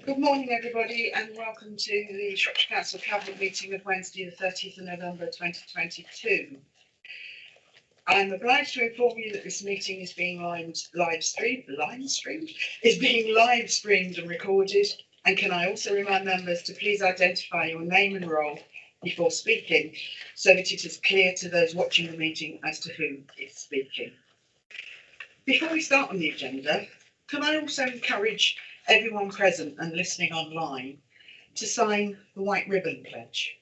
Good morning, everybody, and welcome to the Shropshire Council Cabinet meeting of Wednesday, the 30th of November 2022. I'm obliged to inform you that this meeting is being live streamed and recorded. And can I also remind members to please identify your name and role before speaking, so that it is clear to those watching the meeting as to who is speaking. Before we start on the agenda, can I also encourage everyone present and listening online to sign the White Ribbon Pledge,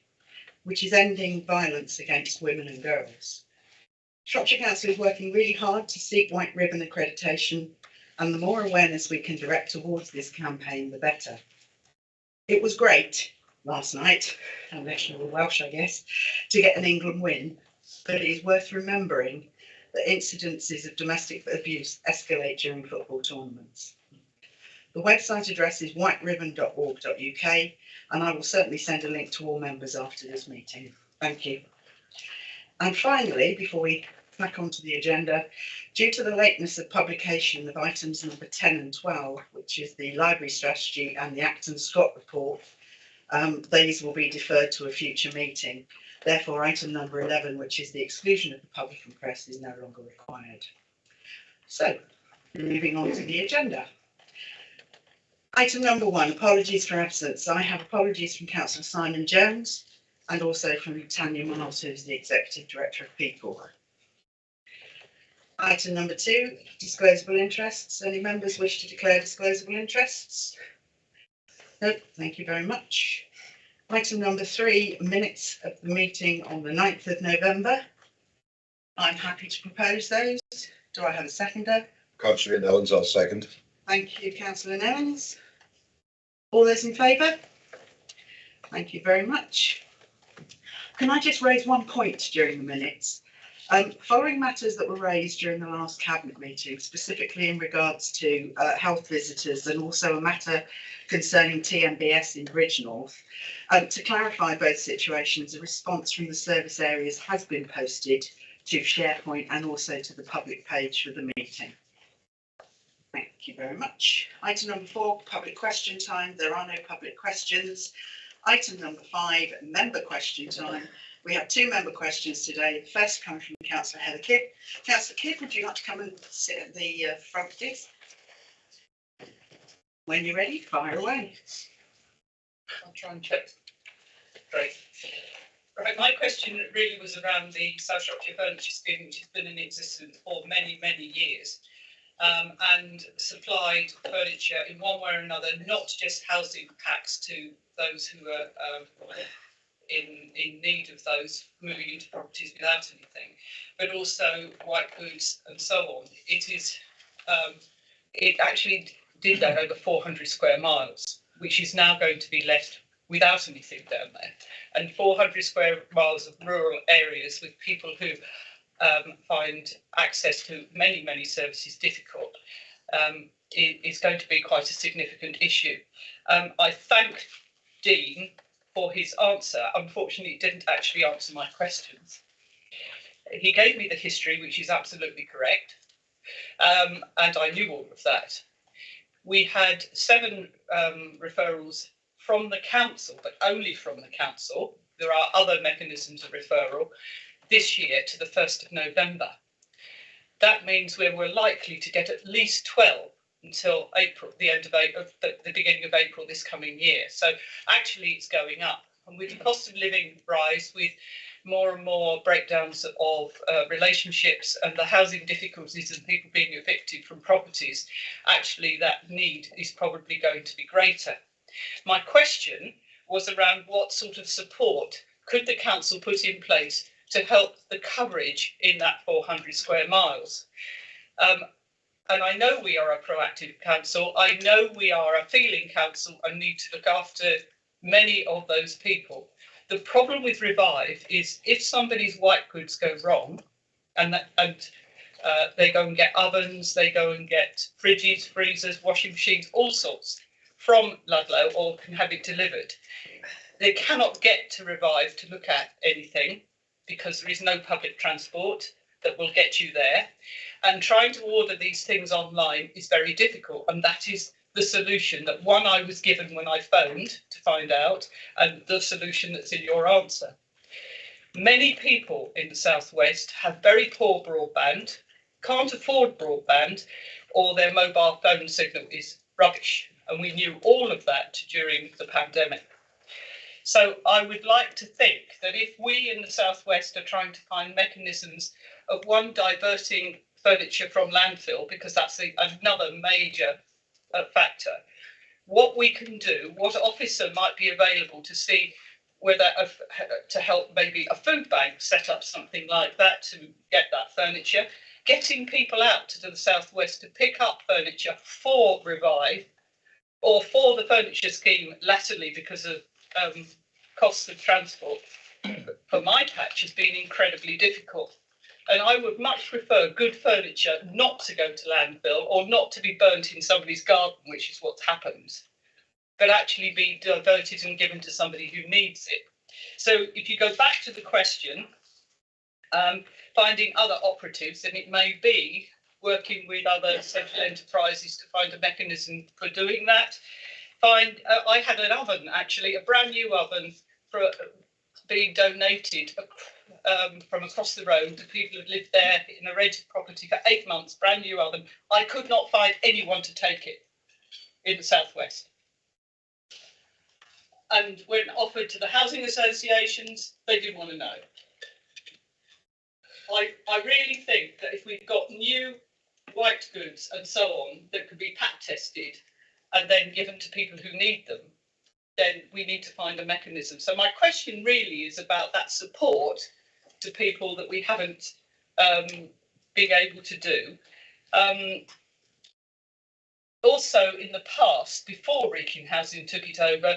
which is ending violence against women and girls. Shropshire Council is working really hard to seek White Ribbon accreditation, and the more awareness we can direct towards this campaign, the better. It was great last night, unless you were Welsh, I guess, to get an England win, but it is worth remembering that incidences of domestic abuse escalate during football tournaments. The website address is whiteribbon.org.uk, and I will certainly send a link to all members after this meeting. Thank you. And finally, before we crack onto the agenda, due to the lateness of publication of items number 10 and 12, which is the library strategy and the Acton Scott report, these will be deferred to a future meeting. Therefore, item number 11, which is the exclusion of the public and press, is no longer required. So, moving on to the agenda. Item number 1, apologies for absence. I have apologies from Councillor Simon Jones and also from Tanya Miles, who is the Executive Director of People. Item number 2, disclosable interests. Any members wish to declare disclosable interests? No, thank you very much. Item number 3, minutes of the meeting on the 9th of November. I'm happy to propose those. Do I have a seconder? Councillor Nellens, I'll second. Thank you, Councillor Nellens. All those in favour? Thank you very much. Can I just raise one point during the minutes? Following matters that were raised during the last Cabinet meeting, specifically in regards to health visitors and also a matter concerning TMBS in Bridgnorth, to clarify both situations, a response from the service areas has been posted to SharePoint and also to the public page for the meeting. Thank you very much. Item number 4, public question time. There are no public questions. Item number 5, member question time. We have 2 member questions today. The first comes from Councillor Heather Kidd. Councillor Kidd, would you like to come and sit at the front, please? When you're ready, fire away. I'll try and check. Great. Right, my question really was around the South Shropshire Furniture Scheme, which has been in existence for many, many years. And supplied furniture in one way or another, not just housing packs to those who are in need of those moving into properties without anything, but also white goods and so on. It actually did that over 400 square miles, which is now going to be left without anything down there. And 400 square miles of rural areas with people who find access to many, many services difficult, is going to be quite a significant issue. I thank Dean for his answer. Unfortunately, it didn't actually answer my questions. He gave me the history, which is absolutely correct, and I knew all of that. We had 7 referrals from the council, but only from the council. There are other mechanisms of referral this year to the 1st of November. That means we're likely to get at least 12 until April, the beginning of April this coming year. So actually it's going up. And with the cost of living rise, with more and more breakdowns of relationships and the housing difficulties and people being evicted from properties, actually that need is probably going to be greater. My question was around what sort of support could the council put in place to help the coverage in that 400 square miles. And I know we are a proactive council. I know we are a feeling council and need to look after many of those people. The problem with Revive is if somebody's white goods go wrong and they go and get ovens, they go and get fridges, freezers, washing machines, all sorts from Ludlow or can have it delivered, they cannot get to Revive to look at anything, because there is no public transport that will get you there. And trying to order these things online is very difficult. And that is the solution that one I was given when I phoned to find out, and the solution that's in your answer. Many people in the southwest have very poor broadband, can't afford broadband, or their mobile phone signal is rubbish. And we knew all of that during the pandemic. So I would like to think that if we in the southwest are trying to find mechanisms of one, diverting furniture from landfill, because that's another major factor, what we can do, what officer might be available to see whether to help maybe a food bank set up something like that to get that furniture, getting people out to the southwest to pick up furniture for Revive or for the furniture scheme latterly because of costs of transport for my patch has been incredibly difficult. And I would much prefer good furniture not to go to landfill or not to be burnt in somebody's garden, which is what's happened, but actually be diverted and given to somebody who needs it. So if you go back to the question, finding other operatives, and it may be working with other social enterprises to find a mechanism for doing that. I had an oven, actually, a brand new oven being donated from across the road to people who lived there in a rented property for 8 months, brand new oven. I could not find anyone to take it in the southwest. And when offered to the housing associations, they didn't want to know. I really think that if we've got new white goods and so on that could be pack tested and then given to people who need them, then we need to find a mechanism. So my question really is about that support to people that we haven't been able to do. Also, in the past, before Wrekin Housing took it over,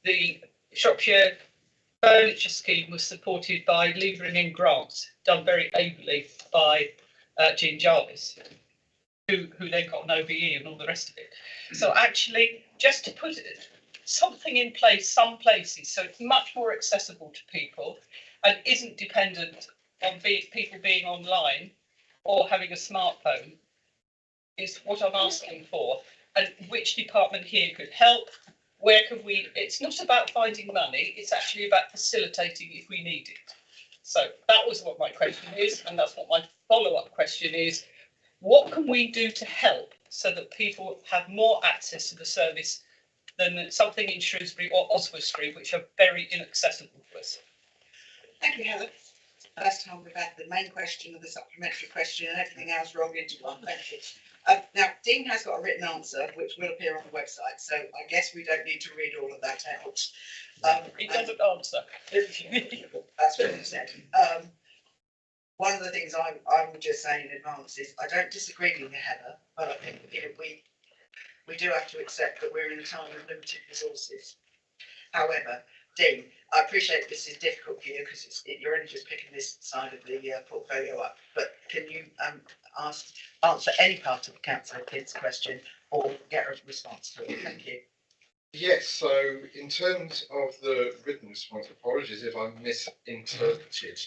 the Shropshire furniture scheme was supported by levering in grants, done very ably by Jean Jarvis, who then got an OBE and all the rest of it. So actually, just to put something in place, some places, so it's much more accessible to people and isn't dependent on people being online or having a smartphone, is what I'm asking for. And which department here could help? Where can we? It's not about finding money, it's actually about facilitating if we need it. So that was what my question is, and that's what my follow-up question is. What can we do to help so that people have more access to the service than something in Shrewsbury or Oswestry, which are very inaccessible to us? Thank you, Helen. First time we've had the main question of the supplementary question and everything else rolled into one. Thank you. Now, Dean has got a written answer, which will appear on the website, so I guess we don't need to read all of that out. It doesn't answer. That's what he said. One of the things I would just say in advance is I don't disagree with you, Heather, but I think we do have to accept that we're in a time of limited resources. However, Dean, I appreciate this is difficult for you because you're only just picking this side of the portfolio up, but can you answer any part of Councillor Kidd's question or get a response to it? Thank you. Yes, so in terms of the written response, apologies if I misinterpreted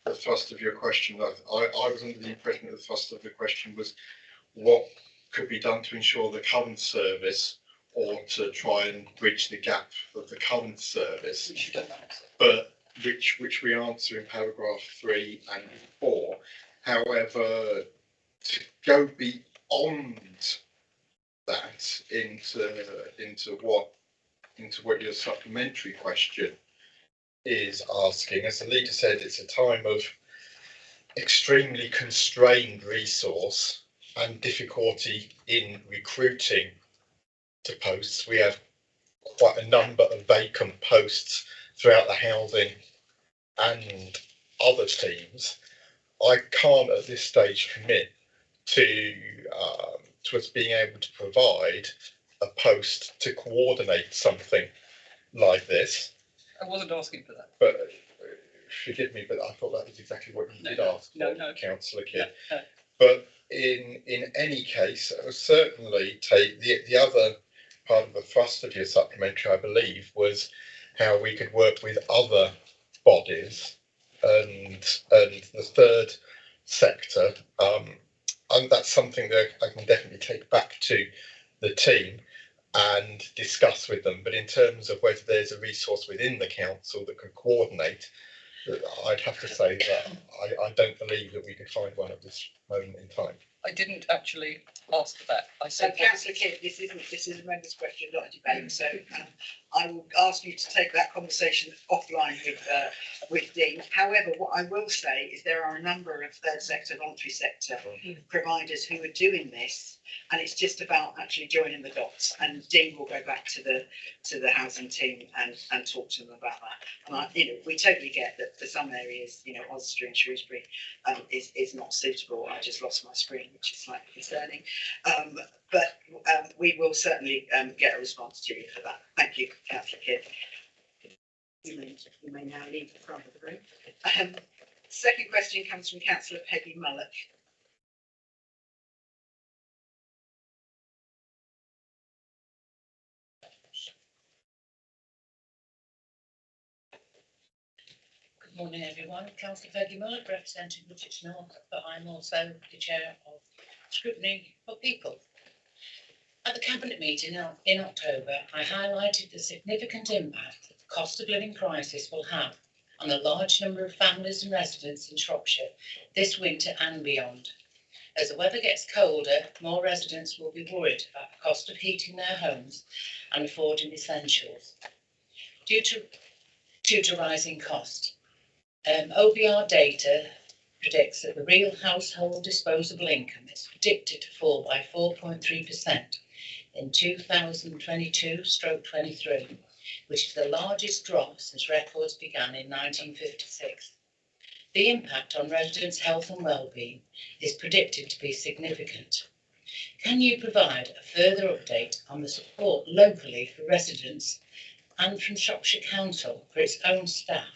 the thrust of your question. I was under the impression that the thrust of the question was what could be done to ensure the current service or to try and bridge the gap of the current service, but which we answer in paragraph 3 and 4. However, to go beyond that into what your supplementary question is asking, as the leader said, it's a time of extremely constrained resource and difficulty in recruiting to posts. We have quite a number of vacant posts throughout the housing and other teams. I can't at this stage commit to us being able to provide a post to coordinate something like this. I wasn't asking for that. But forgive me, but I thought that was exactly what you did ask for, No. Councillor Kidd. No. But in any case, I would certainly take the other part of the thrust of your supplementary, I believe, was how we could work with other bodies and the third sector. And that's something that I can definitely take back to the team. and discuss with them. But in terms of whether there's a resource within the council that could coordinate, I'd have to say that I don't believe that we could find one at this moment in time. I didn't actually ask for that. I So said, councillor Kidd, this is a member's question, not a debate, so I will ask you to take that conversation offline with Dean. However, what I will say is there are a number of third sector, voluntary sector providers who are doing this, and it's just about actually joining the dots, and Dean will go back to the housing team and talk to them about that. And we totally get that for some areas, Oswestry and Shrewsbury is not suitable. I just lost my screen, which is slightly concerning. But we will certainly get a response to you for that. Thank you, Councillor Kidd. You may now leave the front of the room. Second question comes from Councillor Peggy Mullock. Good morning, everyone. Councillor Fergie Mullock, representing Woolwich North, but I'm also the chair of Scrutiny for People. At the Cabinet meeting in October, I highlighted the significant impact that the cost of living crisis will have on a large number of families and residents in Shropshire this winter and beyond. As the weather gets colder, more residents will be worried about the cost of heating their homes and affording essentials due to rising costs. OBR data predicts that the real household disposable income is predicted to fall by 4.3% in 2022/23, which is the largest drop since records began in 1956. The impact on residents' health and well-being is predicted to be significant. Can you provide a further update on the support locally for residents and from Shropshire Council for its own staff?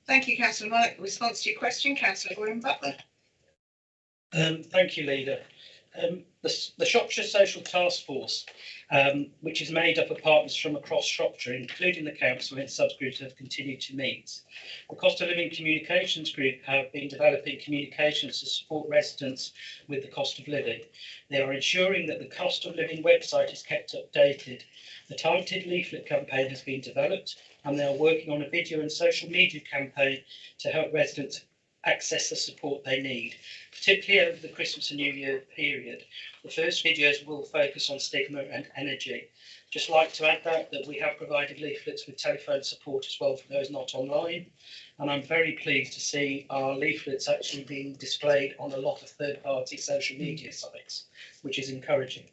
Thank you, Councillor Mullock. Response to your question, Councillor Graham Butler. Thank you, Leader. The Shropshire Social Task Force, which is made up of partners from across Shropshire, including the council and its subgroups, have continued to meet. The Cost of Living Communications Group have been developing communications to support residents with the cost of living. They are ensuring that the cost of living website is kept updated. The targeted leaflet campaign has been developed, and they are working on a video and social media campaign to help residents access the support they need, particularly over the Christmas and New Year period. The first videos will focus on stigma and energy. Just like to add that we have provided leaflets with telephone support as well for those not online, and I'm very pleased to see our leaflets actually being displayed on a lot of third-party social media sites, which is encouraging.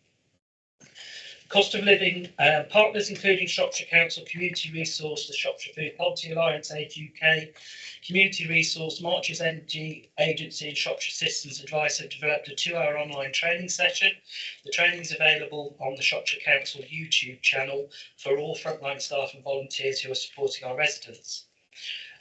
Cost of living partners including Shropshire Council, Community Resource, the Shropshire Food Policy Alliance, Age UK, Community Resource, Marches Energy Agency and Shropshire Systems Advice have developed a 2-hour online training session. The training is available on the Shropshire Council YouTube channel for all frontline staff and volunteers who are supporting our residents.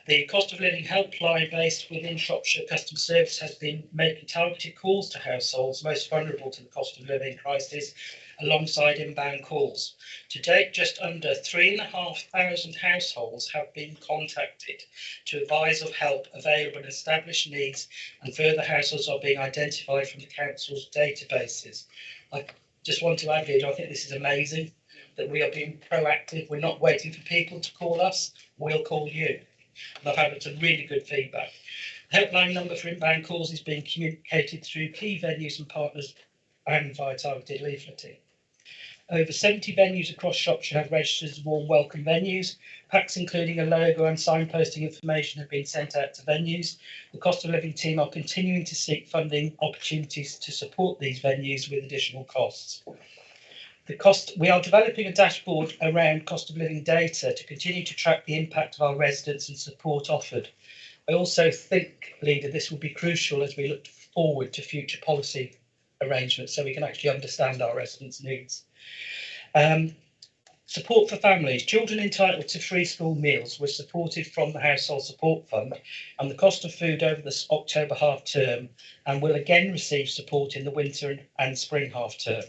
The cost of living helpline based within Shropshire Customer Service has been making targeted calls to households most vulnerable to the cost of living crisis alongside inbound calls. To date, just under 3,500 households have been contacted to advise of help available and established needs, and further households are being identified from the council's databases. I just want to add here, I think this is amazing that we are being proactive. We're not waiting for people to call us, we'll call you. And I've had some really good feedback. The helpline number for inbound calls is being communicated through key venues and partners and via targeted leafleting. Over 70 venues across Shropshire have registered as warm welcome venues. Packs including a logo and signposting information have been sent out to venues. The cost of living team are continuing to seek funding opportunities to support these venues with additional costs. We are developing a dashboard around cost of living data to continue to track the impact of our residents and support offered. I also think, Leader, this will be crucial as we look forward to future policy arrangements so we can actually understand our residents' needs. Support for families. Children entitled to free school meals were supported from the Household Support Fund and the cost of food over the October half term, and will again receive support in the winter and spring half term.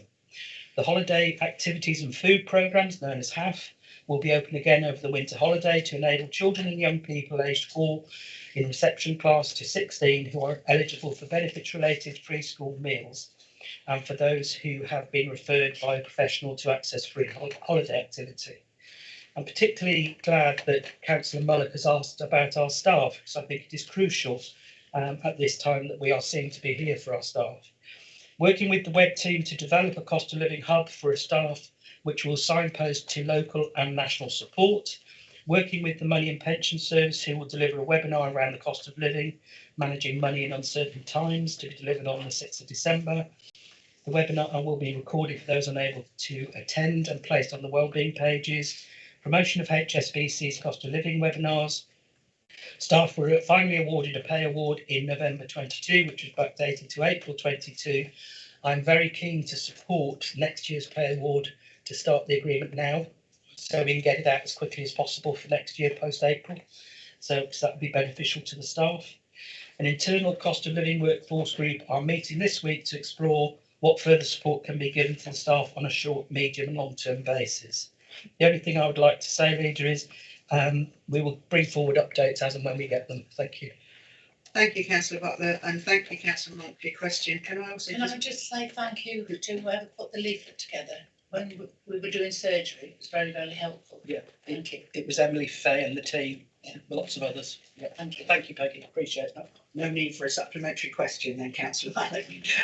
The holiday activities and food programmes, known as HAF, will be open again over the winter holiday to enable children and young people aged 4 in reception class to 16 who are eligible for benefits related free school meals and for those who have been referred by a professional to access free holiday activity. I'm particularly glad that Councillor Mullock has asked about our staff, because I think it is crucial at this time that we are seen to be here for our staff. Working with the web team to develop a cost of living hub for a staff which will signpost to local and national support. Working with the Money and Pension Service, who will deliver a webinar around the cost of living, managing money in uncertain times, to be delivered on the 6th of December. The webinar will be recorded for those unable to attend and placed on the wellbeing pages. Promotion of HSBC's cost of living webinars. Staff were finally awarded a pay award in November 22, which was backdated to April 22. I'm very keen to support next year's pay award to start the agreement now, so we can get it out as quickly as possible for next year post-April. So that would be beneficial to the staff. An internal cost of living workforce group are meeting this week to explore what further support can be given to the staff on a short, medium and long-term basis. The only thing I would like to say, Leader, is we will bring forward updates as and when we get them. Thank you. Thank you, Councillor Butler, and thank you, Councillor Monk, for your question. Can I just say thank you to whoever put the leaflet together when we were doing surgery? It was very, very helpful. Yeah, Thank you. it was Emily Fay and the team, and lots of others. Yeah, Thank you. thank you, Peggy. Appreciate that. No need for a supplementary question then, Councillor Butler.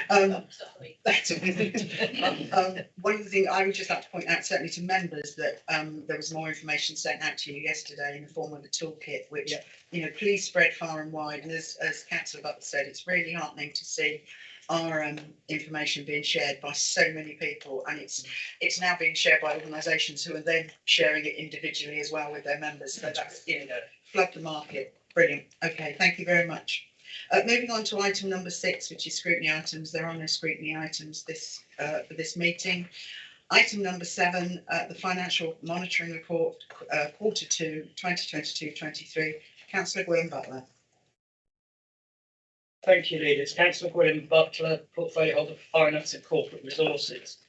Sorry. That's one of the things I would just like to point out, certainly to members, that there was more information sent out to you yesterday in the form of a toolkit, which, please spread far and wide. And as Councillor Butler said, it's really heartening to see our information being shared by so many people, and it's now being shared by organisations who are then sharing it individually as well with their members. So that's, flood the market. Brilliant. Okay, thank you very much. Moving on to item number 6, which is scrutiny items. There are no scrutiny items for this meeting. Item number 7, the financial monitoring report, quarter 2, 2022-23. Councillor Gwyn Butler. Thank you, Leader. It's Councillor Gwyn Butler, portfolio holder for finance and corporate resources.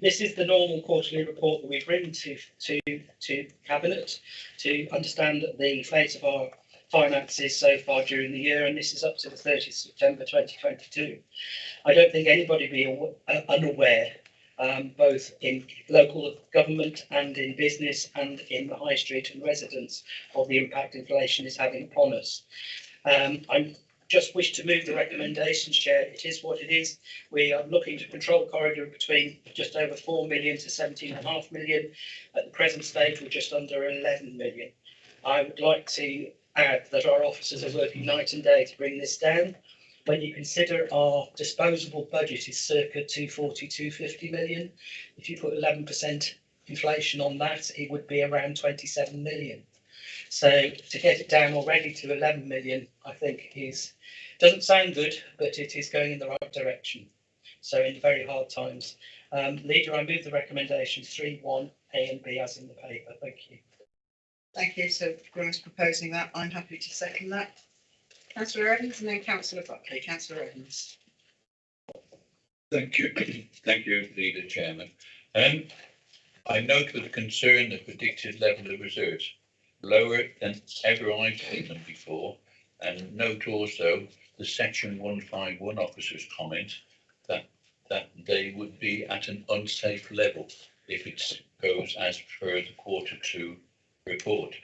This is the normal quarterly report that we bring to Cabinet to understand the phase of our finances so far during the year, and this is up to the 30th of September 2022. I don't think anybody be unaware, both in local government and in business and in the high street and residents, of the impact inflation is having upon us. I just wish to move the recommendations, Chair. It is what it is. We are looking to control corridor between just over 4 million to 17.5 million. At the present stage, we're just under 11 million. I would like to add that our officers are working night and day to bring this down. When you consider our disposable budget is circa 240, 250 million, if you put 11% inflation on that, it would be around 27 million. So to get it down already to 11 million, I think doesn't sound good, but it is going in the right direction. So in very hard times. Leader, I move the recommendations 3, 1, A and B as in the paper. Thank you. Thank you. So Graham's proposing that. I'm happy to second that. Councillor Evans and then Councillor Buckley. Councillor Evans. Thank you. Thank you, Leader Chairman. I note with concern the predicted level of reserves, lower than ever I've seen them before, and note also the Section 151 officer's comment that they would be at an unsafe level if it goes as per the quarter 2 report.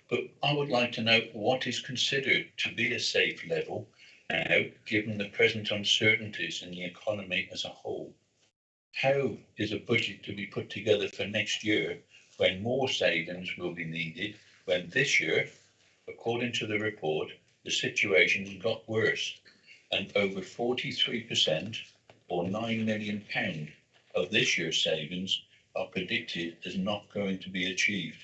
But I would like to know what is considered to be a safe level now, given the present uncertainties in the economy as a whole. How is a budget to be put together for next year when more savings will be needed, when this year, according to the report, the situation got worse and over 43% or £9 million of this year's savings are predicted as not going to be achieved?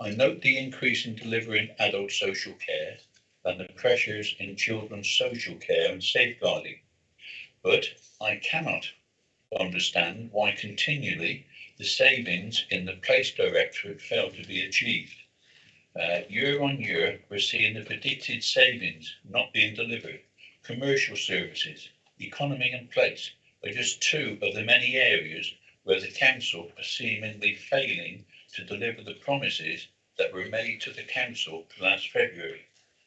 I note the increase in delivering adult social care and the pressures in children's social care and safeguarding, but I cannot understand why continually the savings in the Place Directorate fail to be achieved. Year on year, we're seeing the predicted savings not being delivered. Commercial services, economy and place are just 2 of the many areas where the council are seemingly failing to deliver the promises that were made to the council last February.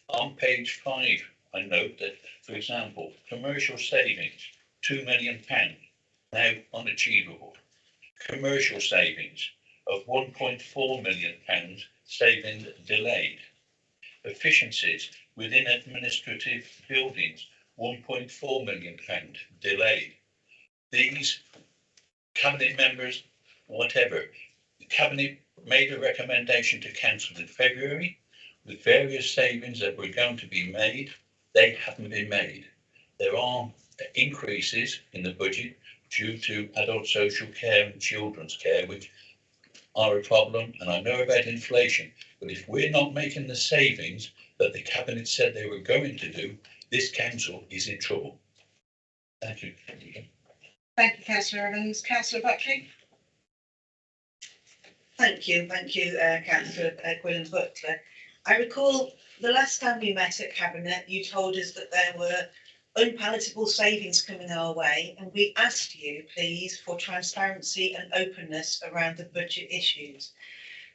On page 5, I note that, for example, commercial savings, £2 million, now unachievable. Commercial savings of £1.4 million, savings delayed. Efficiencies within administrative buildings, £1.4 million, delayed. These cabinet members, whatever, the cabinet made a recommendation to council in February with various savings that were going to be made. They haven't been made. There are increases in the budget due to adult social care and children's care, which are a problem, and I know about inflation, but if we're not making the savings that the cabinet said they were going to do, this council is in trouble. Thank you. Thank you, Councillor Evans. Councillor Buckley? Thank you, Councillor Gwynn Butler. I recall the last time we met at Cabinet, you told us that there were unpalatable savings coming our way, and we asked you, please, for transparency and openness around the budget issues.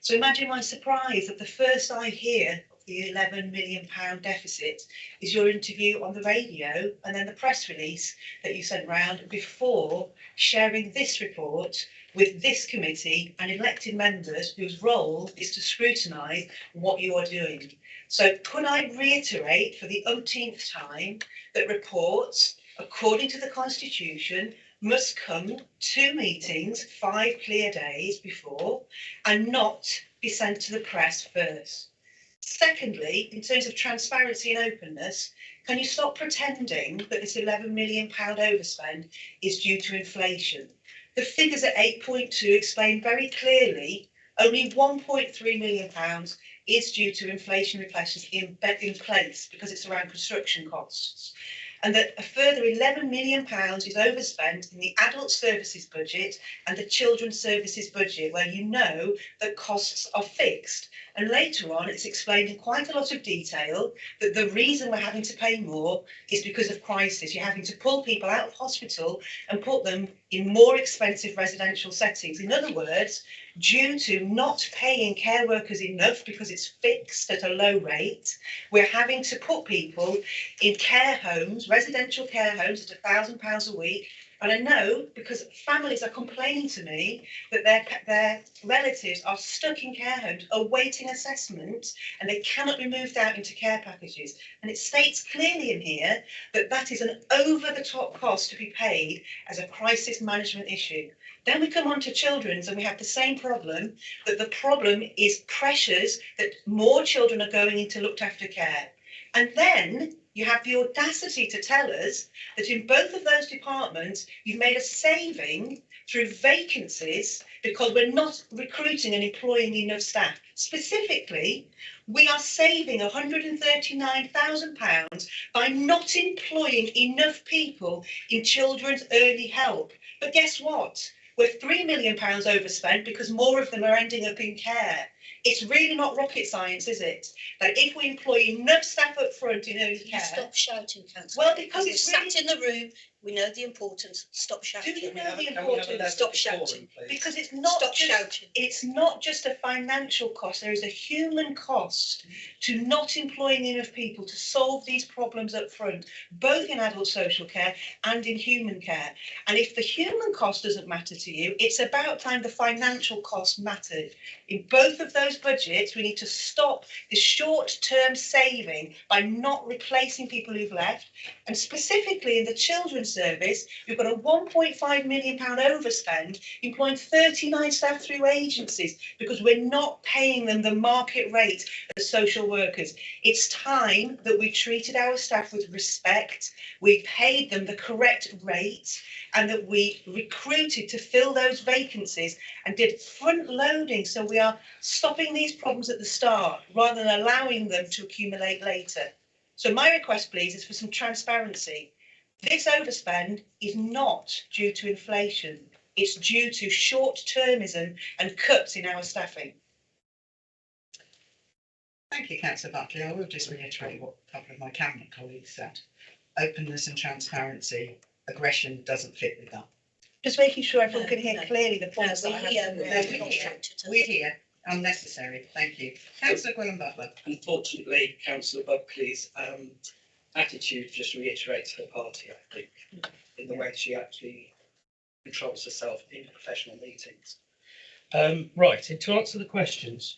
So imagine my surprise that the first I hear of the £11 million deficit is your interview on the radio and then the press release that you sent round before sharing this report with this committee and elected members whose role is to scrutinise what you are doing. So could I reiterate for the umpteenth time that reports, according to the Constitution, must come to meetings 5 clear days before and not be sent to the press first? Secondly, in terms of transparency and openness, can you stop pretending that this £11 million overspend is due to inflation? The figures at 8.2 explain very clearly only £1.3 million is due to inflationary pressures in place because it's around construction costs, and that a further £11 million is overspent in the adult services budget and the children's services budget, where you know that costs are fixed. And later on, it's explained in quite a lot of detail that the reason we're having to pay more is because of crisis. You're having to pull people out of hospital and put them in more expensive residential settings. In other words, due to not paying care workers enough because it's fixed at a low rate, we're having to put people in care homes, residential care homes at £1,000 a week. And I know because families are complaining to me that their relatives are stuck in care homes awaiting assessment and they cannot be moved out into care packages. And it states clearly in here that that is an over-the-top cost to be paid as a crisis management issue. Then we come on to children's and we have the same problem, that the problem is pressures that more children are going into looked after care. And then you have the audacity to tell us that in both of those departments, you've made a saving through vacancies because we're not recruiting and employing enough staff. Specifically, we are saving £139,000 by not employing enough people in children's early help. But guess what? We're £3 million overspent because more of them are ending up in care. It's really not rocket science, is it? That if we employ enough staff up front in early care... Stop shouting, Councillor. Well, because We've it's sat really... in the room, we know the importance. Stop shouting. Do you know the importance? Stop shouting. Because it's not Stop just... shouting. It's not just a financial cost. There is a human cost to not employing enough people to solve these problems up front, both in adult social care and in human care. And if the human cost doesn't matter to you, it's about time the financial cost mattered. In both of those budgets, we need to stop the short-term saving by not replacing people who've left. And specifically in the children's service, we've got a £1.5 million overspend, employing 39 staff through agencies because we're not paying them the market rate as social workers. It's time that we treated our staff with respect, we paid them the correct rate, and that we recruited to fill those vacancies and did front loading, so we are stopping these problems at the start rather than allowing them to accumulate later. So my request, please, is for some transparency. This overspend is not due to inflation. It's due to short-termism and cuts in our staffing. Thank you, Councillor Buckley. I will just reiterate what a couple of my cabinet colleagues said. Openness and transparency, aggression doesn't fit with that. Just making sure everyone can hear No. clearly the points that I we have. We're here. Unnecessary. Thank you. Councillor Gwynn Butler. Unfortunately, Councillor Buckley's attitude just reiterates her party, I think. in the way she actually controls herself in professional meetings. Right, and to answer the questions,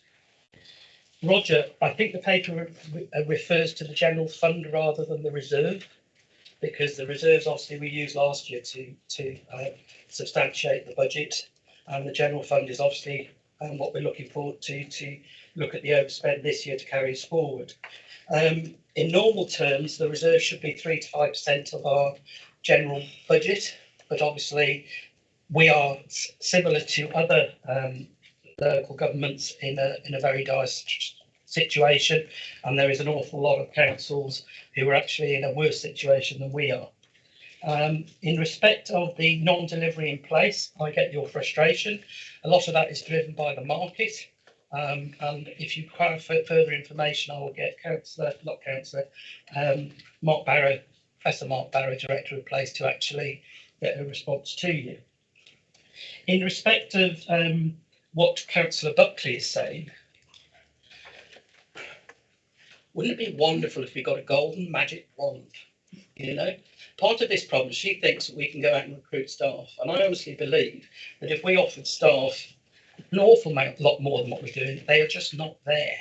Roger, I think the paper refers to the general fund rather than the reserve, because the reserves obviously we used last year to substantiate the budget, and the general fund is obviously what we're looking forward to look at the overspend this year to carry us forward. In normal terms, the reserve should be 3 to 5% of our general budget, but obviously we are similar to other local governments in a very dire situation, and there is an awful lot of councils who are actually in a worse situation than we are. In respect of the non-delivery in place, I get your frustration. A lot of that is driven by the market. And if you require further information, I will get Mark Barrow, Professor Mark Barrow, Director of Place, to actually get a response to you. In respect of what Councillor Buckley is saying, wouldn't it be wonderful if we got a golden magic wand? You know, part of this problem, she thinks that we can go out and recruit staff, and I honestly believe that if we offered staff an awful lot more than what we're doing, they are just not there.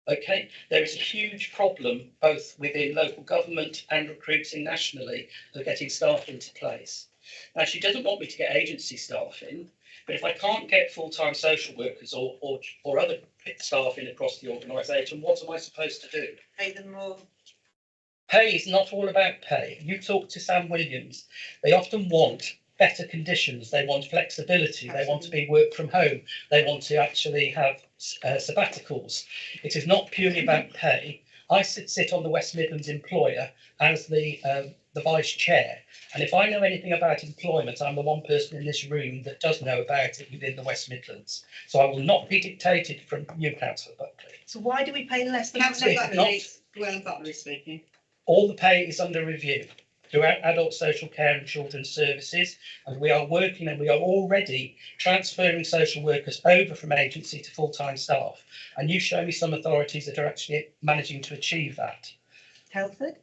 Okay, there is a huge problem both within local government and recruiting nationally of getting staff into place. Now, she doesn't want me to get agency staff in, but if I can't get full-time social workers or other staff in across the organisation, what am I supposed to do? Pay them more. Pay is not all about pay. You talk to Sam Williams, they often want better conditions, they want flexibility, they want to be work from home, they want to actually have sabbaticals. It is not purely about pay. I sit on the West Midlands employer as the vice chair, and if I know anything about employment, I'm the one person in this room that does know about it within the West Midlands. So I will not be dictated from you, Councillor Buckley. So why do we pay less than? Councillor It's Buckley, Llewellyn Butler is speaking. All the pay is under review throughout adult social care and children's services, and we are working and we are already transferring social workers over from agency to full-time staff. And you show me some authorities that are actually managing to achieve that. Telford?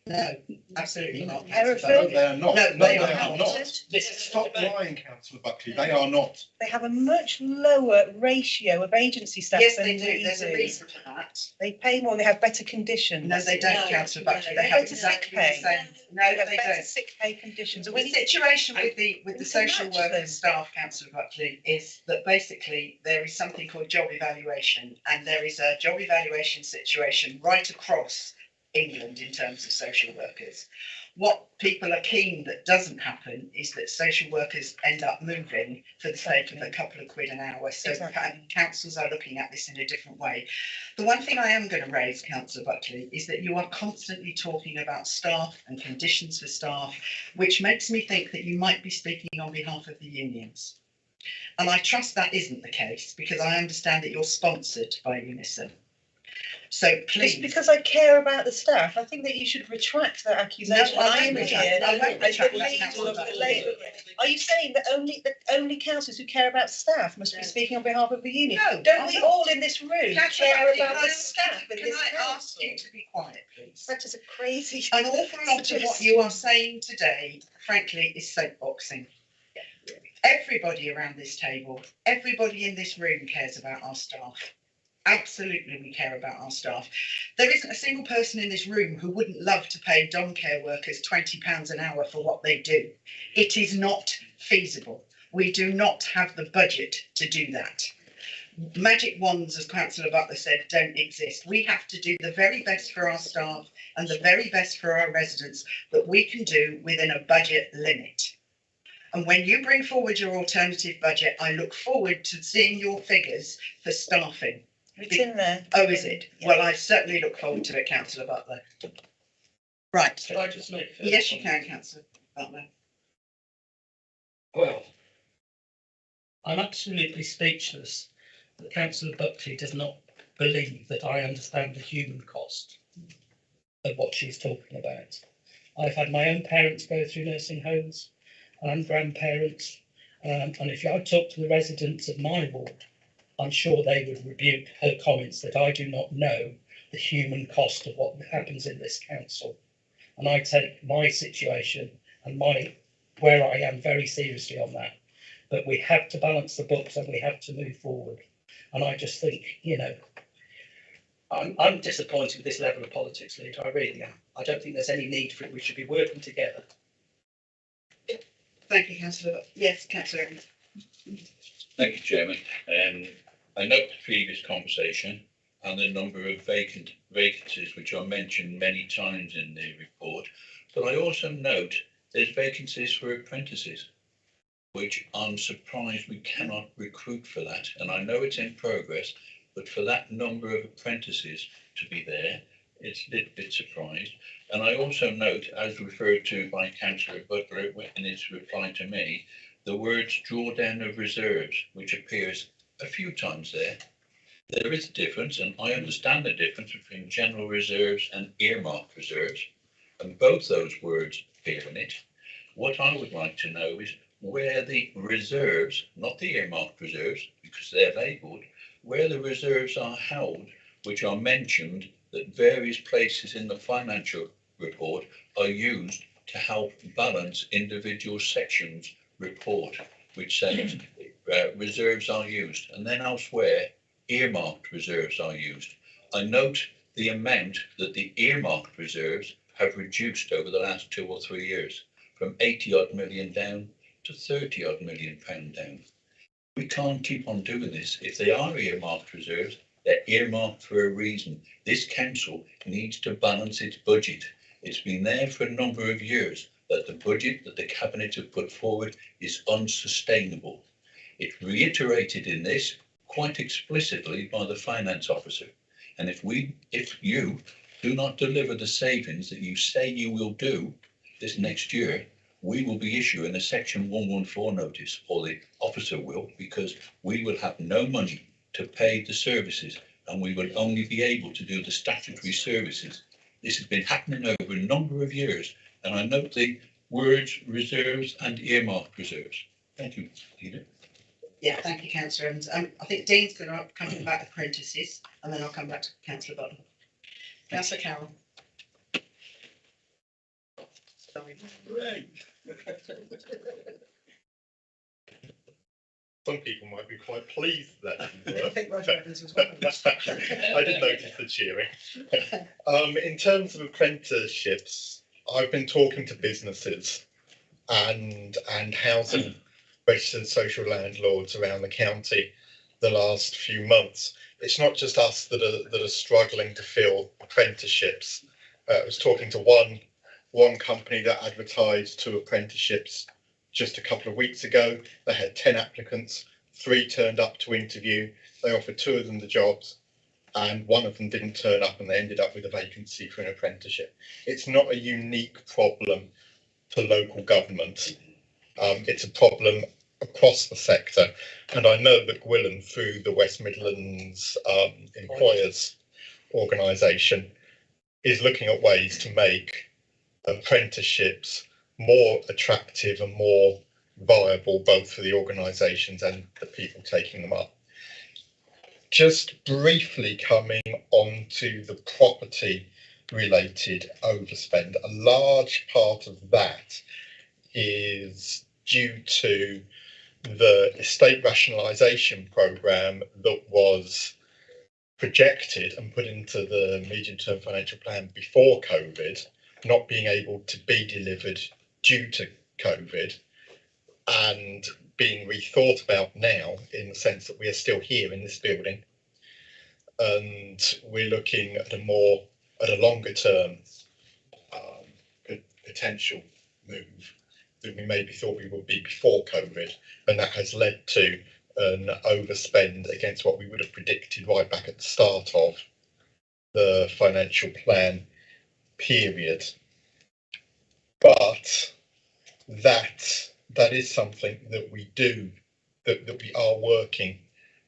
No, absolutely not. Hereford? They are not. No, they are not. not. This is Stop lying, Councillor Buckley. They are not. They have a much lower ratio of agency staff Yes, than they do. we There's a do. reason for that. They pay more, they have better conditions. No, they don't, No, Councillor no, Buckley. they They have better exactly the sick pay. same. No, They have they better don't. sick pay conditions. And The when situation with the we social can match worker them. staff, Councillor Buckley, is that basically there is something called job evaluation, and there is a job evaluation situation right across England in terms of social workers. What people are keen that doesn't happen is that social workers end up moving for the sake of a couple of quid an hour. So Exactly. councils are looking at this in a different way. The one thing I am going to raise, Councillor Buckley, is that you are constantly talking about staff and conditions for staff, which makes me think that you might be speaking on behalf of the unions. And I trust that isn't the case, because I understand that you're sponsored by Unison. So please. Just because I care about the staff, I think that you should retract that accusation. No, I I won't am retract- here I won't as the retract that, leader Councillor of the Buckley. Labour Group. Are you saying that only councillors who care about staff must be No. speaking on behalf of the union? No, Don't I'm we not. all in this room Councillor care Buckley, about can the I- staff in Can this I ask council? you to be quiet, please? That is a crazy. An awful lot of what you are saying today, frankly, is soapboxing. Everybody around this table, everybody in this room cares about our staff. Absolutely, we care about our staff. There isn't a single person in this room who wouldn't love to pay dom care workers £20 an hour for what they do. It is not feasible. We do not have the budget to do that. Magic wands, as Councillor Butler said, don't exist. We have to do the very best for our staff and the very best for our residents that we can do within a budget limit. And when you bring forward your alternative budget, I look forward to seeing your figures for staffing. It's in there. Oh, is it? Yeah. Well, I certainly look forward to it, Councillor Butler. Right. Can I just make? Yes, you can, Councillor Butler. Well, I'm absolutely speechless that Councillor Buckley does not believe that I understand the human cost of what she's talking about. I've had my own parents go through nursing homes and grandparents, and if I talk to the residents of my ward, I'm sure they would rebuke her comments that I do not know the human cost of what happens in this council. And I take my situation and where I am very seriously on that. But we have to balance the books and we have to move forward. And I just think, I'm disappointed with this level of politics, leader. I really am. I don't think there's any need for it. We should be working together. Thank you, councillor. Yes, councillor Evans. Thank you, Chairman. I note the previous conversation and the number of vacancies which are mentioned many times in the report, but I also note there's vacancies for apprentices, which I'm surprised we cannot recruit for that. And I know it's in progress, but for that number of apprentices to be there, it's a little bit surprised. And I also note, as referred to by Councillor Butler in his reply to me, the words drawdown of reserves, which appears a few times there. There is a difference, and I understand the difference between general reserves and earmarked reserves, and both those words appear in it. What I would like to know is where the reserves, not the earmarked reserves, because they're labelled, where the reserves are held, which are mentioned that various places in the financial report are used to help balance individual sections report, which says reserves are used, and then elsewhere earmarked reserves are used. I note the amount that the earmarked reserves have reduced over the last 2 or 3 years, from 80 odd million down to 30 odd million pound down. We can't keep on doing this. If they are earmarked reserves, they're earmarked for a reason. This council needs to balance its budget. It's been there for a number of years that the budget that the Cabinet have put forward is unsustainable. It's reiterated in this quite explicitly by the Finance Officer. And if you do not deliver the savings that you say you will do this next year, we will be issuing a Section 114 notice, or the officer will, because we will have no money to pay the services, and we will only be able to do the statutory services. This has been happening over a number of years, and I note the words reserves and earmarked reserves. Thank you, Leader. Yeah, thank you, councillor Evans. I think Dean's going to come about apprentices, and then I'll come back to councillor Butler. Councillor Carroll. Sorry. Some people might be quite pleased that didn't I work. think Roger Evans was one of them. I did notice the cheering. In terms of apprenticeships, I've been talking to businesses and housing registered social landlords around the county the last few months. It's not just us that are struggling to fill apprenticeships. I was talking to one company that advertised 2 apprenticeships just a couple of weeks ago. They had 10 applicants, 3 turned up to interview. They offered 2 of them the jobs, and 1 of them didn't turn up, and they ended up with a vacancy for an apprenticeship. It's not a unique problem for local government. It's a problem across the sector, and I know that Gwilym, through the West Midlands Employers Organisation, is looking at ways to make apprenticeships more attractive and more viable, both for the organisations and the people taking them up. Just briefly coming on to the property related overspend, a large part of that is due to the estate rationalisation programme that was projected and put into the medium-term financial plan before COVID, not being able to be delivered due to COVID, and being rethought about now in the sense that we are still here in this building, and we're looking at a longer term potential move than we maybe thought we would be before COVID, and that has led to an overspend against what we would have predicted right back at the start of the financial plan period. But that is something that we are working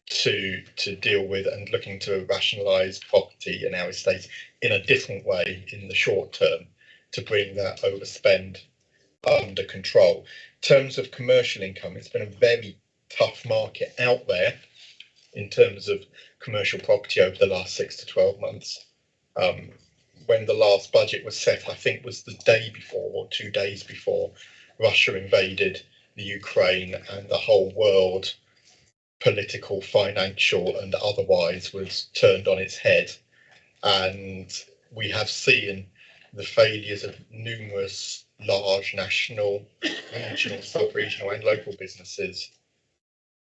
to deal with, and looking to rationalise property in our estate in a different way in the short term to bring that overspend under control. In terms of commercial income, it's been a very tough market out there in terms of commercial property over the last 6 to 12 months. when the last budget was set, I think was the day before or 2 days before Russia invaded the Ukraine, and the whole world, political, financial and otherwise, was turned on its head. And we have seen the failures of numerous large national, regional, sub-regional and local businesses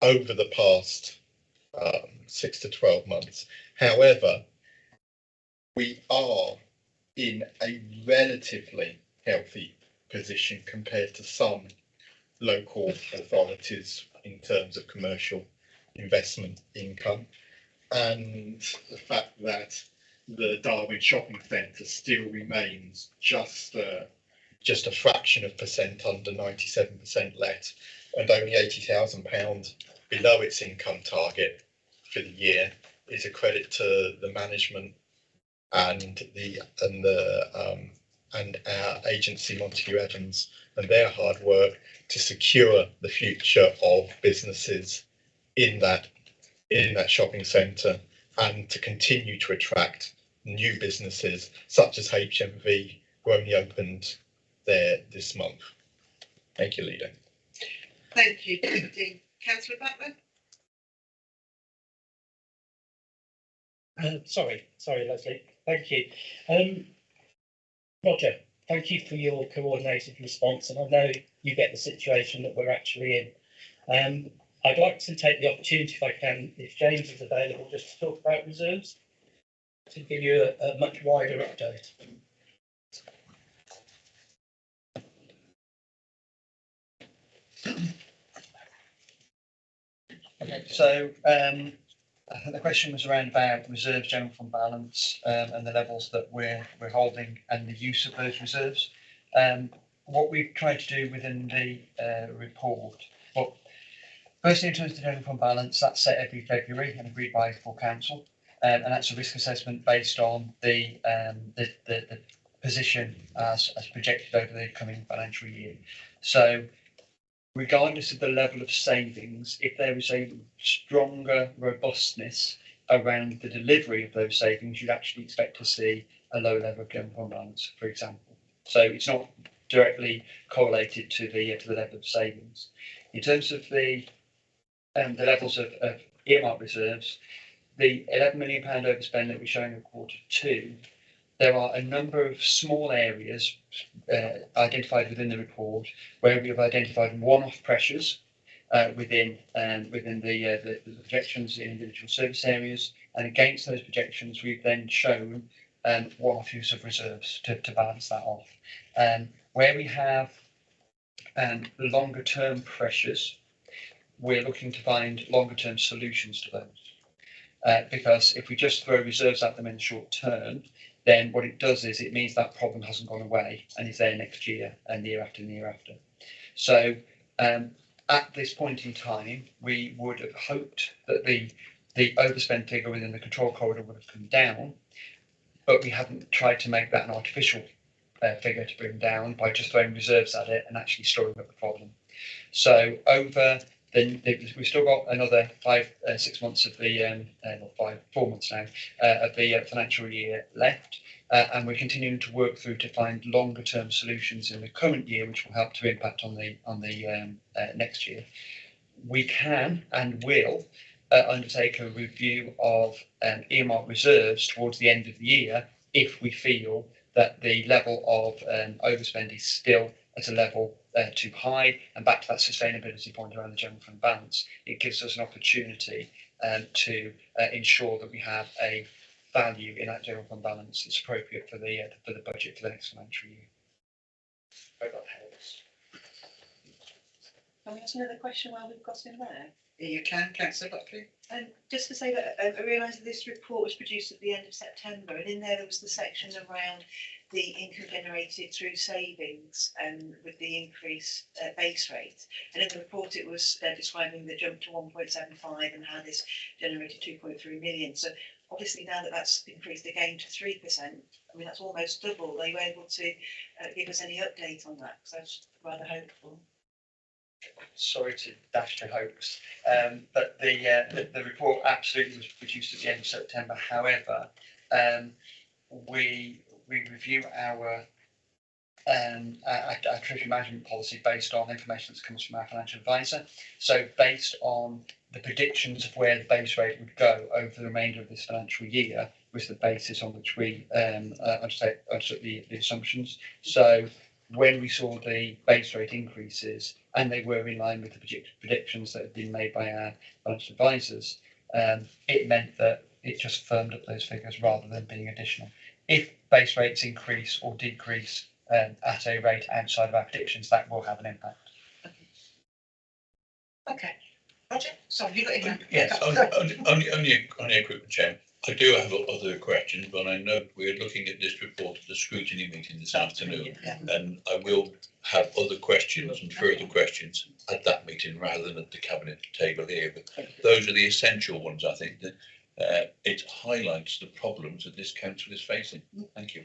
over the past 6 to 12 months. However, we are in a relatively healthy position compared to some local authorities in terms of commercial investment income, and the fact that the Darwin shopping centre still remains just a fraction of percent under 97% let, and only £80,000 below its income target for the year, is a credit to the management and our agency, Montague Evans, and their hard work to secure the future of businesses in that shopping centre, and to continue to attract new businesses such as HMV, who only opened there this month. Thank you, Leader. Thank you, Dean. Councillor Butler? Sorry, Leslie. Thank you. Roger, thank you for your coordinated response, and I know you get the situation that we're actually in. I'd like to take the opportunity, if I can, if James is available, just to talk about reserves, to give you a much wider update. Okay, so the question was around about reserves, general fund balance, and the levels that we're holding and the use of those reserves. What we've tried to do within the report, well, firstly, in terms of the general fund balance, that's set every February and agreed by full council, and that's a risk assessment based on the position as projected over the coming financial year. So, regardless of the level of savings, if there is a stronger robustness around the delivery of those savings, you'd actually expect to see a low level of general fund balance, for example. So it's not directly correlated to the level of savings. In terms of the levels of earmark reserves, the £11 million overspend that we're showing in Q2, there are a number of small areas identified within the report where we have identified one-off pressures within the projections in individual service areas, and against those projections we've then shown one-off use of reserves to balance that off. Where we have longer term pressures, we're looking to find longer term solutions to those. Because if we just throw reserves at them in the short term, then what it does is it means that problem hasn't gone away and is there next year and the year after and the year after. So at this point in time, we would have hoped that the overspend figure within the control corridor would have come down, but we haven't tried to make that an artificial figure to bring down by just throwing reserves at it and actually storing up the problem. So over we've still got another 6 months of the 4 months now of the financial year left, and we're continuing to work through to find longer term solutions in the current year, which will help to impact on the next year. We can and will undertake a review of earmark reserves towards the end of the year if we feel that the level of overspend is still at a level too high, and back to that sustainability point around the general fund balance, it gives us an opportunity to ensure that we have a value in that general fund balance that's appropriate for the budget for the next financial year. I hope that helps. Can we ask another question while we've got him there? You can, Councillor Buckley. Just to say that I realise that this report was produced at the end of September, and in there was the section around the income generated through savings with the increased base rate. And in the report it was describing the jump to 1.75 and how this generated 2.3 million. So obviously now that that's increased again to 3%, I mean that's almost double. Are you able to give us any update on that? Because that's rather hopeful. Sorry to dash your hopes, but the report absolutely was produced at the end of September. However, we we review our treasury management policy based on information that comes from our financial advisor. So based on the predictions of where the base rate would go over the remainder of this financial year was the basis on which we undertook the assumptions. So when we saw the base rate increases and they were in line with the predictions that had been made by our financial advisors, it meant that it just firmed up those figures rather than being additional. If base rates increase or decrease at a rate outside of our predictions, that will have an impact. Okay. Roger, sorry, you got your hand? Yes, only a quick one, Chair. I do have other questions, but I know we're looking at this report at the scrutiny meeting this afternoon, and I will have other questions and further questions at that meeting rather than at the cabinet table here. But those are the essential ones, I think, that it highlights the problems that this council is facing. Thank you.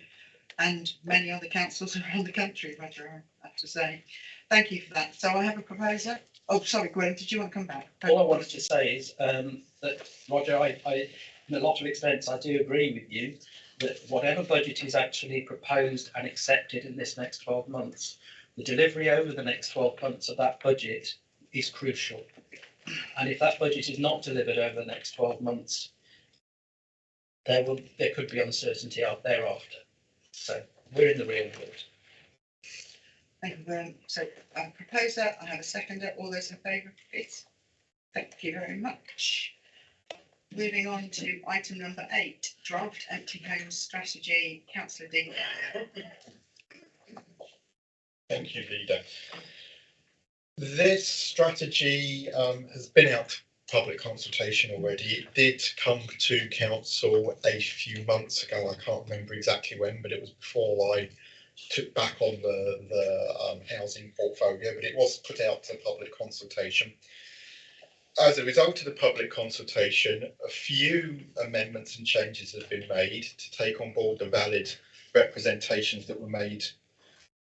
And many other councils around the country, Roger, I have to say. Thank you for that. So I have a proposer. Oh, sorry, Gwen, did you want to come back? All I wanted to say is that, Roger, I in a lot of extents, I do agree with you that whatever budget is actually proposed and accepted in this next 12 months, the delivery over the next 12 months of that budget is crucial. And if that budget is not delivered over the next 12 months, there could be uncertainty out thereafter. So we're in the real world. Thank you very much. So I propose that. I have a seconder. All those in favour, please. Thank you very much. Moving on to item number 8, draft empty homes strategy. Councillor Dean. Thank you, Leader. This strategy has been out for public consultation already. It did come to council a few months ago. I can't remember exactly when, but it was before I took back on the housing portfolio, but it was put out to public consultation. As a result of the public consultation, a few amendments and changes have been made to take on board the valid representations that were made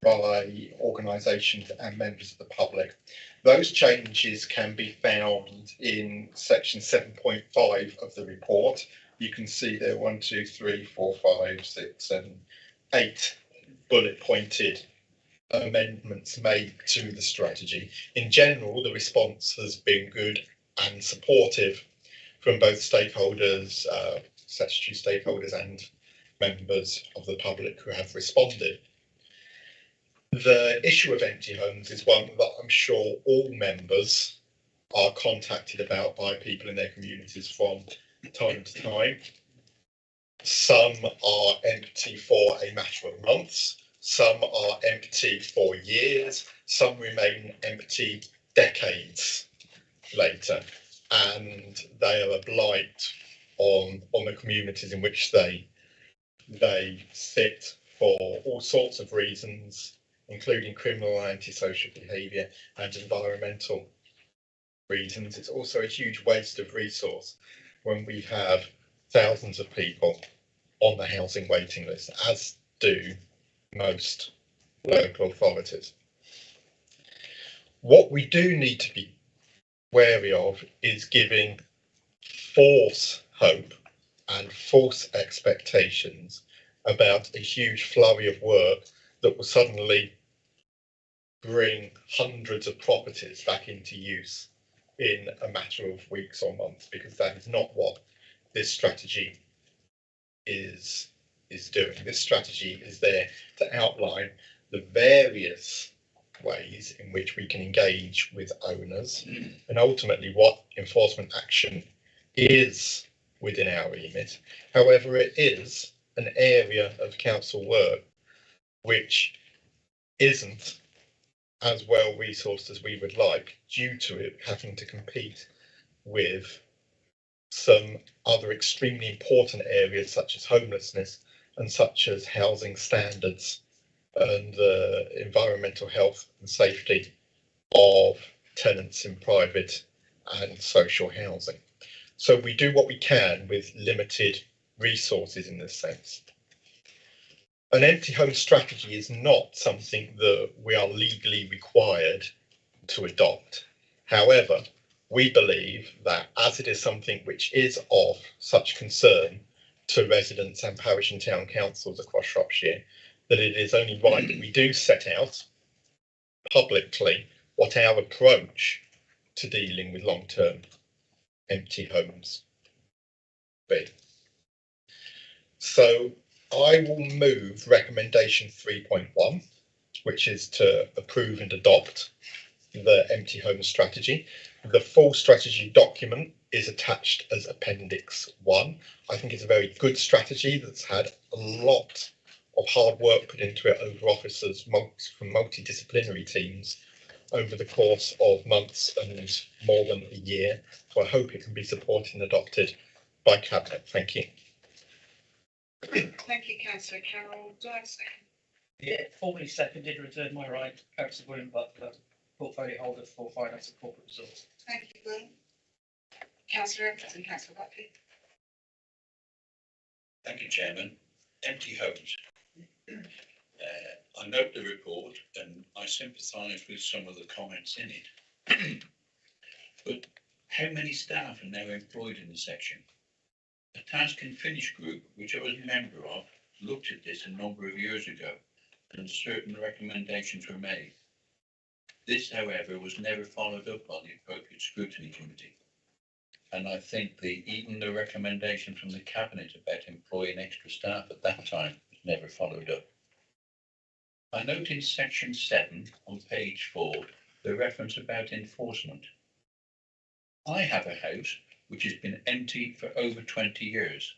by organisations and members of the public. Those changes can be found in section 7.5 of the report. You can see there 1, 2, 3, 4, 5, 6, 7, 8 bullet pointed amendments made to the strategy. In general, the response has been good and supportive from both stakeholders, statutory stakeholders and members of the public who have responded. The issue of empty homes is one that I'm sure all members are contacted about by people in their communities from time to time. Some are empty for a matter of months, some are empty for years, some remain empty decades later, and they are a blight on the communities in which they sit for all sorts of reasons, including criminal and antisocial behaviour and environmental reasons. It's also a huge waste of resource when we have thousands of people on the housing waiting list, as do most local authorities. What we do need to be wary of is giving false hope and false expectations about a huge flurry of work that will suddenly bring hundreds of properties back into use in a matter of weeks or months, because that is not what this strategy is doing. This strategy is there to outline the various ways in which we can engage with owners and ultimately what enforcement action is within our remit. However, it is an area of council work which isn't as well resourced as we would like, due to it having to compete with some other extremely important areas such as homelessness and such as housing standards and the environmental health and safety of tenants in private and social housing. So we do what we can with limited resources in this sense. An empty home strategy is not something that we are legally required to adopt. However, we believe that as it is something which is of such concern to residents and parish and town councils across Shropshire that it is only right that we do set out publicly what our approach to dealing with long-term empty homes be. So I will move recommendation 3.1, which is to approve and adopt the empty home strategy. The full strategy document is attached as Appendix 1. I think it's a very good strategy that's had a lot of hard work put into it over officers from multidisciplinary teams over the course of months and more than a year. So I hope it can be supported and adopted by Cabinet. Thank you. Thank you, councillor Carroll. Do I have a second? Yeah, formally seconded, reserve my right, councillor William Butler, portfolio holder for finance and corporate resource. Thank you, Glenn. Councillor Evans and councillor Buckley. Thank you, Chairman. Empty homes. I note the report and I sympathise with some of the comments in it. But how many staff are now employed in the section? The Task and Finish group, which I was a member of, looked at this a number of years ago and certain recommendations were made. This, however, was never followed up by the appropriate scrutiny committee. And I think even the recommendation from the Cabinet about employing extra staff at that time was never followed up. I note in section 7 on page 4 the reference about enforcement. I have a house which has been empty for over 20 years.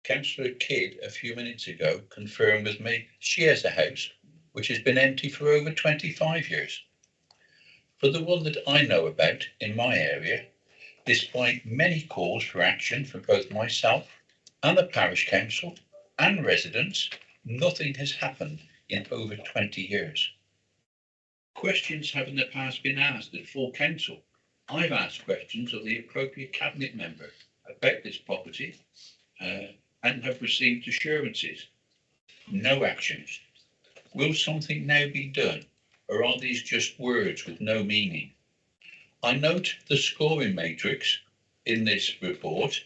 Councillor Kidd a few minutes ago confirmed with me she has a house which has been empty for over 25 years. For the one that I know about in my area, despite many calls for action from both myself and the parish council and residents, nothing has happened in over 20 years. Questions have in the past been asked at full council. I've asked questions of the appropriate cabinet member about this property and have received assurances. No action. Will something now be done, or are these just words with no meaning? I note the scoring matrix in this report,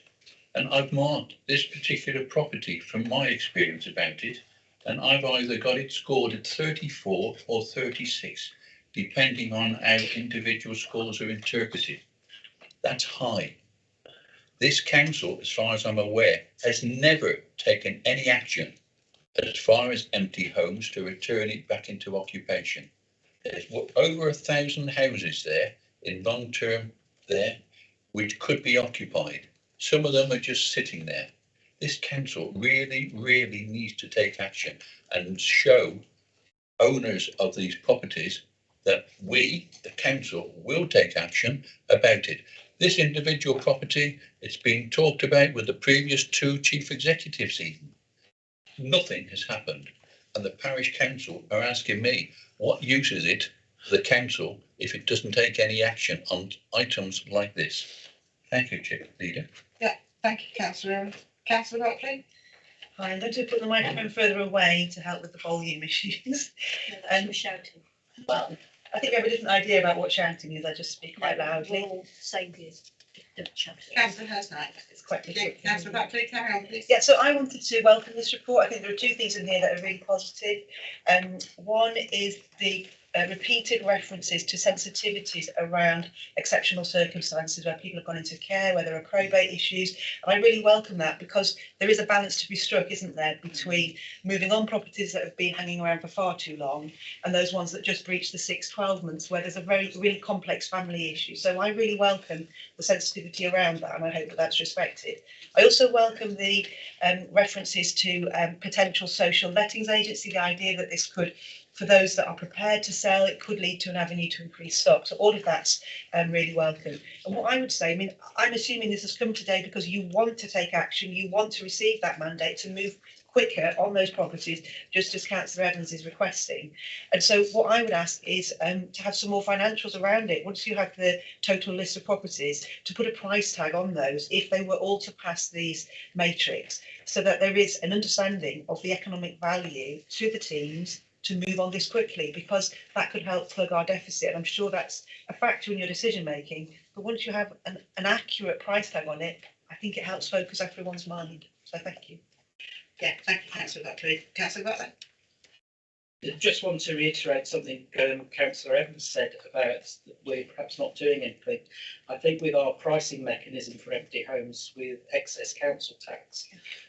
and I've marked this particular property from my experience about it, and I've either got it scored at 34 or 36, depending on how individual scores are interpreted. That's high. This council, as far as I'm aware, has never taken any action as far as empty homes to return it back into occupation. There's over 1,000 houses there in long term there, which could be occupied. Some of them are just sitting there. This council really needs to take action and show owners of these properties that we, the council, will take action about it. This individual property, it's been talked about with the previous 2 chief executives even. Nothing has happened. And the parish council are asking me, what use is it for the council if it doesn't take any action on items like this? Thank you, Chair Leader. Yeah, thank you, councillor. Councillor Buckley. Hi, I'm going to put the microphone further away to help with the volume issues. And shouting. Well, I think we have a different idea about what shouting is. I just speak quite loudly. We're all same views. Don't shout. Councillor Hurst-Knight. It's quite Yeah, difficult. councillor Buckley, carry on, please. Yeah, so I wanted to welcome this report. I think there are 2 things in here that are really positive. One is the repeated references to sensitivities around exceptional circumstances where people have gone into care, where there are probate issues. And I really welcome that because there is a balance to be struck, isn't there, between moving on properties that have been hanging around for far too long and those ones that just breach the 6-12 months where there's a really complex family issue. So I really welcome the sensitivity around that and I hope that that's respected. I also welcome the references to potential social lettings agency, the idea that this could, for those that are prepared to sell, it could lead to an avenue to increase stock. So all of that's really welcome. And what I would say, I mean, I'm assuming this has come today because you want to take action, you want to receive that mandate to move quicker on those properties, just as Councillor Evans is requesting. And so what I would ask is to have some more financials around it. Once you have the total list of properties, to put a price tag on those if they were all to pass these matrix, so that there is an understanding of the economic value to the teams to move on this quickly, because that could help plug our deficit. I'm sure that's a factor in your decision making, but once you have an accurate price tag on it, I think it helps focus everyone's mind. So So thank you. Yeah, thank you, councillor Buckley. Councillor Butler? Just want to reiterate something Councillor Evans said about we're perhaps not doing anything. I think with our pricing mechanism for empty homes with excess council tax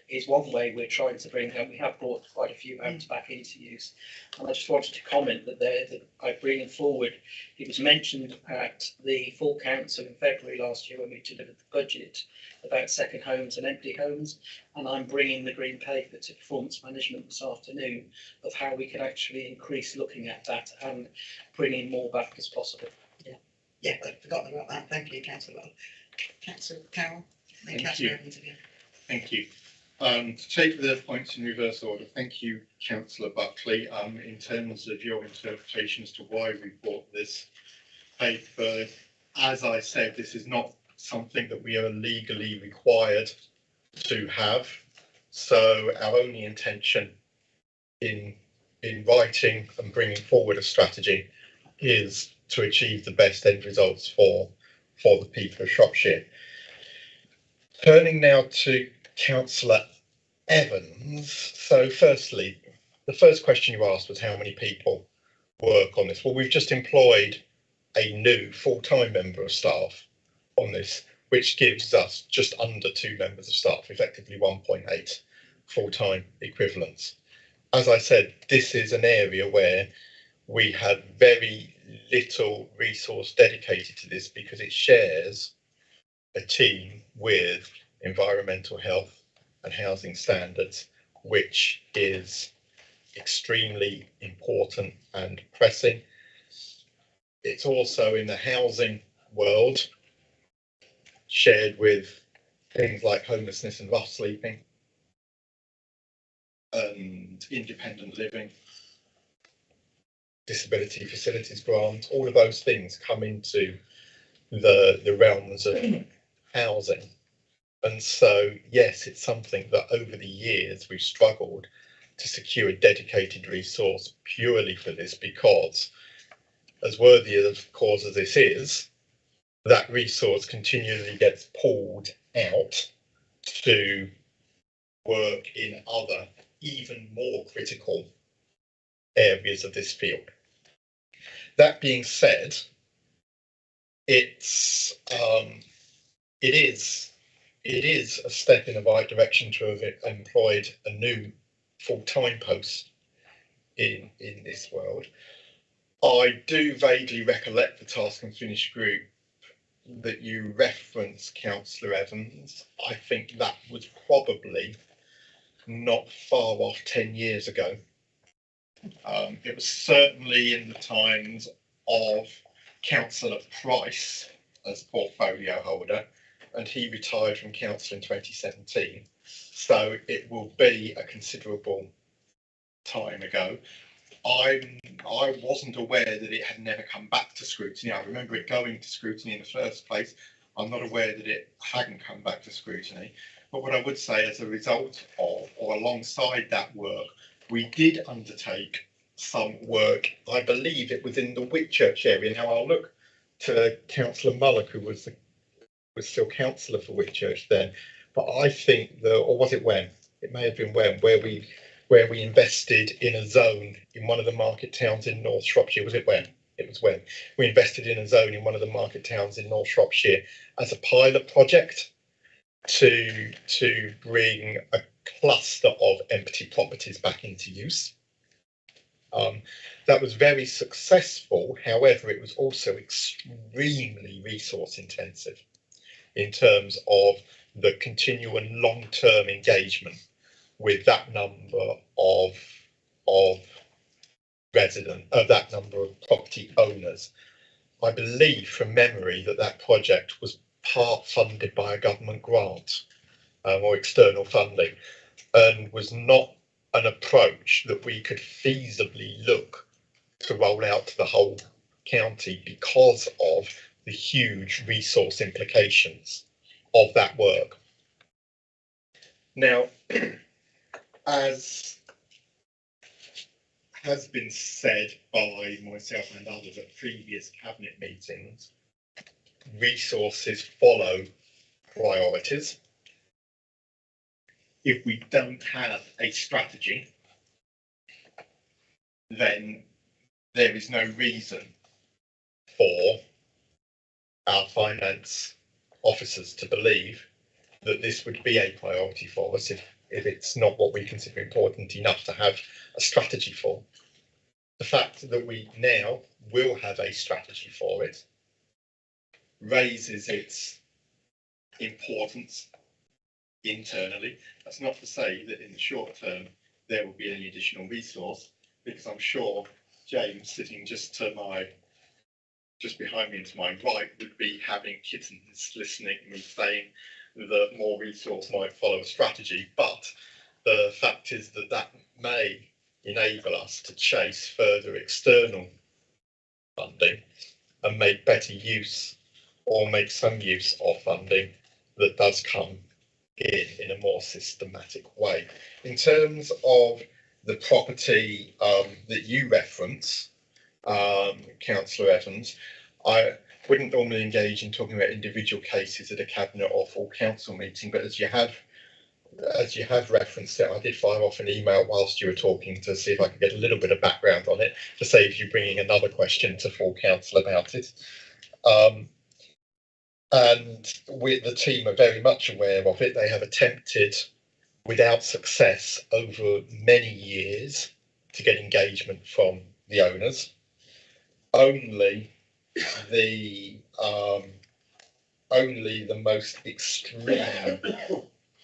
is one way we're trying to bring home. We have brought quite a few homes back into use. And I just wanted to comment that I bring forward, it was mentioned at the full council in February last year when we delivered the budget about second homes and empty homes. And I'm bringing the green paper to performance management this afternoon of how we can actually increase looking at that and bringing more back as possible. Yeah, I'd forgotten about that. Thank you, councillor Butler. Councillor Carroll? Then Thank councillor you. Evans again. Thank you. To take the points in reverse order, thank you, councillor Buckley. In terms of your interpretation as to why we brought this paper, as I said, this is not something that we are legally required to have. So our only intention in writing and bringing forward a strategy is to achieve the best end results for the people of Shropshire. Turning now to Councillor Evans. So firstly, the first question you asked was how many people work on this. Well, we've just employed a new full-time member of staff on this, which gives us just under 2 members of staff, effectively 1.8 full-time equivalents. As I said, this is an area where we had very little resource dedicated to this because it shares a team with environmental health and housing standards, which is extremely important and pressing. It's also in the housing world shared with things like homelessness and rough sleeping and independent living, disability facilities grants. All of those things come into the realms of housing. And so, yes, it's something that over the years we've struggled to secure a dedicated resource purely for this, because as worthy of cause as this is, that resource continually gets pulled out to work in other, even more critical areas of this field. That being said, it is a step in the right direction to have employed a new full-time post in this world. I do vaguely recollect the Task and Finish group that you referenced, Councillor Evans. I think that was probably not far off 10 years ago. It was certainly in the times of Councillor Price as portfolio holder, and he retired from council in 2017. So it will be a considerable time ago. I wasn't aware that it had never come back to scrutiny. I remember it going to scrutiny in the first place. I'm not aware that it hadn't come back to scrutiny. But what I would say, as a result of, or alongside that work, we did undertake some work. I believe it was in the Whitchurch area. Now I'll look to Councillor Mullock, who was still councillor for Whitchurch then. But I think or was it when? It may have been when, where we invested in a zone in one of the market towns in North Shropshire. Was it when? It was when we invested in a zone in one of the market towns in North Shropshire as a pilot project to bring a cluster of empty properties back into use. That was very successful. However, it was also extremely resource intensive in terms of the continual and long-term engagement with that number of that number of property owners. I believe from memory that project was part funded by a government grant or external funding, and was not an approach that we could feasibly look to roll out to the whole county because of the huge resource implications of that work. Now, as has been said by myself and others at previous cabinet meetings, resources follow priorities. if we don't have a strategy, then there is no reason for our finance officers to believe that this would be a priority for us if it's not what we consider important enough to have a strategy for. The fact that we now will have a strategy for it raises its importance internally. That's not to say that in the short term there will be any additional resource, because I'm sure James, sitting just behind me and to my right, would be having kittens listening to me saying that more resource might follow a strategy. But the fact is that that may enable us to chase further external funding and make better use, or make some use of funding that does come in a more systematic way. In terms of the property that you reference, Councillor Evans, I wouldn't normally engage in talking about individual cases at a cabinet or full council meeting, but as you have referenced it, I did fire off an email whilst you were talking to see if I could get a little bit of background on it, to save you bringing another question to full council about it. And the team are very much aware of it. They have attempted, without success, over many years to get engagement from the owners. Only the most extreme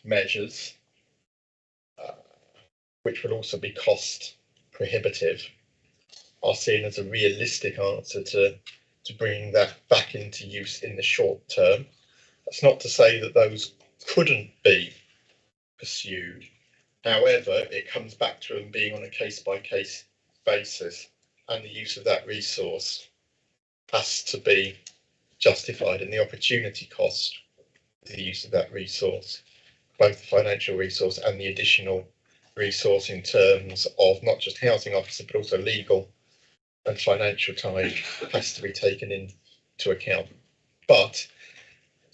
measures, which would also be cost prohibitive, are seen as a realistic answer to bringing that back into use in the short term. That's not to say that those couldn't be pursued. However, it comes back to them being on a case-by-case basis, and the use of that resource has to be justified, and the opportunity cost of the use of that resource, both the financial resource and the additional resource in terms of not just housing officer but also legal and financial time, has to be taken into account. But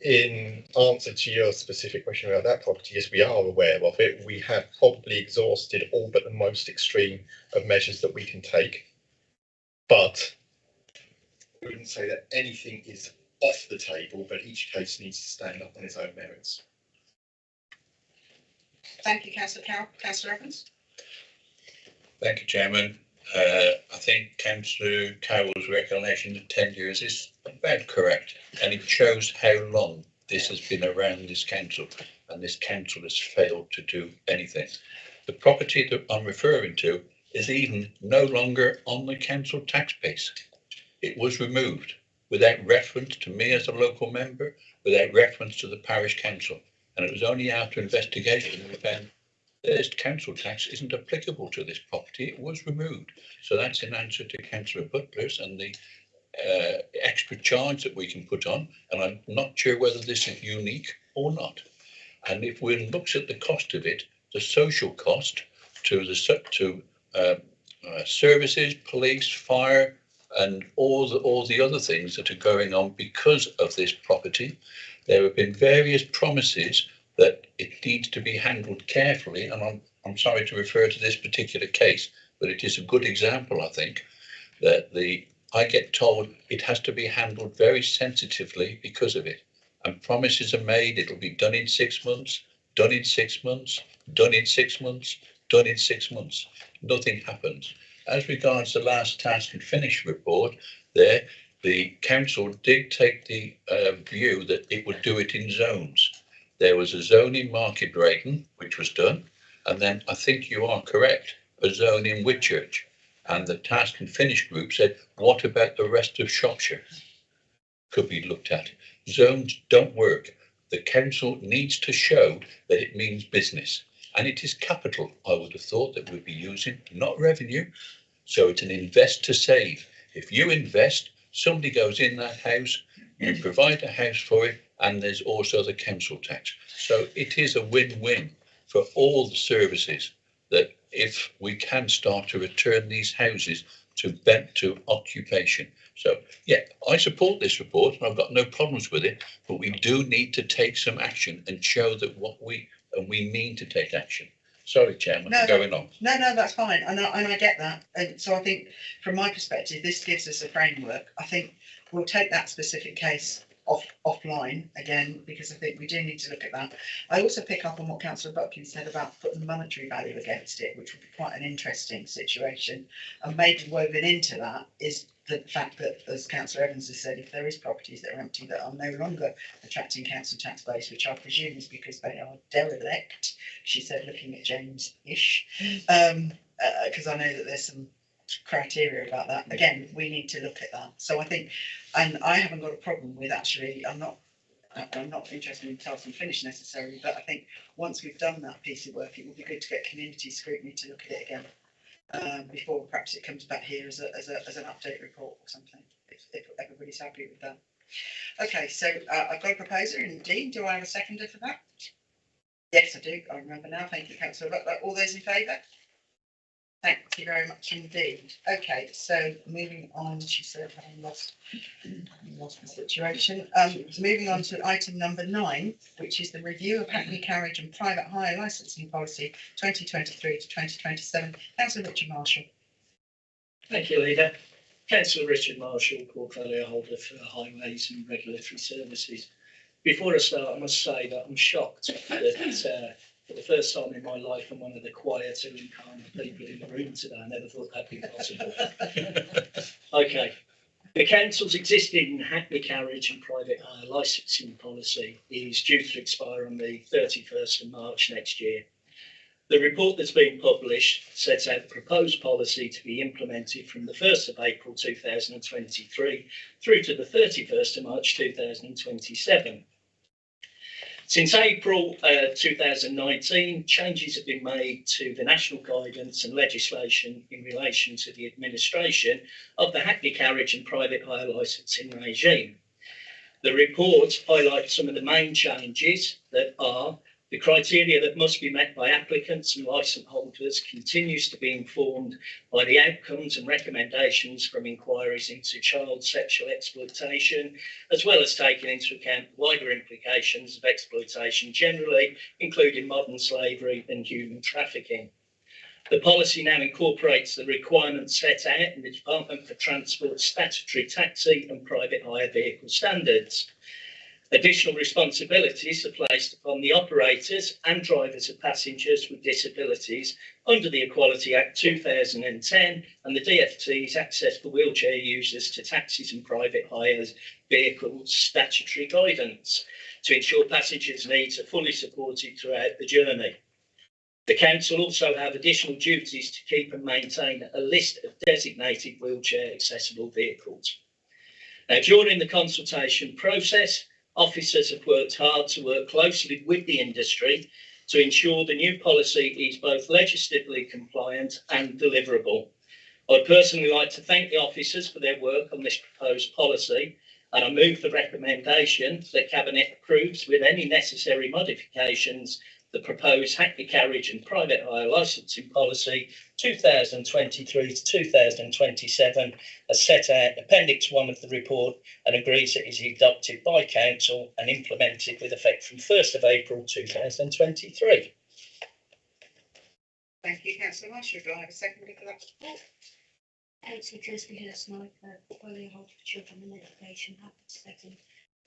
in answer to your specific question about that property, yes, we are aware of it. We have probably exhausted all but the most extreme of measures that we can take, but I wouldn't say that anything is off the table, but each case needs to stand up on its own merits. Thank you, Councillor Carroll. Councillor Evans. Thank you, Chairman. I think Councillor Carroll's recollection of 10 years is about correct, and it shows how long this has been around this council, and this council has failed to do anything. The property that I'm referring to is even no longer on the council tax base. It was removed without reference to me as a local member, without reference to the parish council, and it was only after investigation we found this council tax isn't applicable to this property. It was removed. So that's in answer to Councillor Butler's and the extra charge that we can put on. And I'm not sure whether this is unique or not. And if one looks at the cost of it, the social cost to the services, police, fire, and all the other things that are going on because of this property, there have been various promises that it needs to be handled carefully, and I'm sorry to refer to this particular case, but it is a good example, I think, that I get told it has to be handled very sensitively because of it, and promises are made. It'll be done in 6 months, done in 6 months, done in 6 months, done in 6 months. Nothing happens. As regards the last task and finish report, there the council did take the view that it would do it in zones. There was a zone in Market Drayton, which was done, and then I think you are correct, a zone in Whitchurch. And the task and finish group said, what about the rest of Shropshire? Could be looked at. Zones don't work. The council needs to show that it means business. And it is capital, I would have thought, that we'd be using, not revenue. So it's an invest to save. If you invest, somebody goes in that house, you provide a house for it, and there's also the council tax. So it is a win-win for all the services, that if we can start to return these houses to occupation. So yeah, I support this report and I've got no problems with it, but we do need to take some action and show that what we and we mean to take action. Sorry, Chairman, No, for going on. No, that's fine, and I get that, and so I think from my perspective, this gives us a framework. I think we'll take that specific case offline again, because I think we do need to look at that. I also pick up on what Councillor Buckley said about putting monetary value against it, which would be quite an interesting situation, and maybe woven into that is the fact that, as Councillor Evans has said, if there is properties that are empty that are no longer attracting council tax base, which I presume is because they are derelict, she said, looking at James-ish, because I know that there's some criteria about that. Again, we need to look at that. So I think, and I haven't got a problem with actually, I'm not interested in start and finish necessarily, but I think once we've done that piece of work, it would be good to get community scrutiny to look at it again before perhaps it comes back here as an update report or something, if everybody's happy with that. Okay, so I've got a proposer, and Dean, do I have a seconder for that? Yes, I do. I remember now. Thank you, Councillor Butler. All those in favour? Thank you very much indeed. Okay, so moving on, she said, having lost the situation. Moving on to item number 9, which is the review of Hackney Carriage and Private Hire Licensing Policy 2023 to 2027. Councillor Richard Marshall. Thank you, Leader. Councillor Richard Marshall, portfolio holder for Highways and Regulatory Services. Before I start, I must say that I'm shocked that for the first time in my life, I'm one of the quieter and calmer people in the room today. I never thought that'd be possible. Okay. The council's existing Hackney Carriage and Private Hire Licensing Policy is due to expire on the 31st of March next year. The report that's been published sets out the proposed policy to be implemented from the 1st of April 2023 through to the 31st of March 2027. Since April 2019, changes have been made to the national guidance and legislation in relation to the administration of the Hackney Carriage and Private Hire Licensing regime. The report highlights some of the main changes that are: the criteria that must be met by applicants and licence holders continues to be informed by the outcomes and recommendations from inquiries into child sexual exploitation, as well as taking into account wider implications of exploitation generally, including modern slavery and human trafficking. The policy now incorporates the requirements set out in the Department for Transport statutory taxi and private hire vehicle standards. Additional responsibilities are placed upon the operators and drivers of passengers with disabilities under the Equality Act 2010 and the DfT's Access for Wheelchair Users to Taxis and Private Hires Vehicles statutory guidance to ensure passengers' needs are fully supported throughout the journey. The council also have additional duties to keep and maintain a list of designated wheelchair accessible vehicles. Now, during the consultation process, officers have worked hard to work closely with the industry to ensure the new policy is both legislatively compliant and deliverable. I'd personally like to thank the officers for their work on this proposed policy, and I move the recommendation that Cabinet approves with any necessary modifications the proposed Hackney Carriage and Private Hire Licensing Policy 2023 to 2027 as set out in Appendix 1 of the report, and agrees it is adopted by Council and implemented with effect from 1st of April 2023. Thank you, Councillor Marshall. Do I have a second for that report? Councillor Kirsty Hurst-Knight, portfolio holder for children and education, happy to second.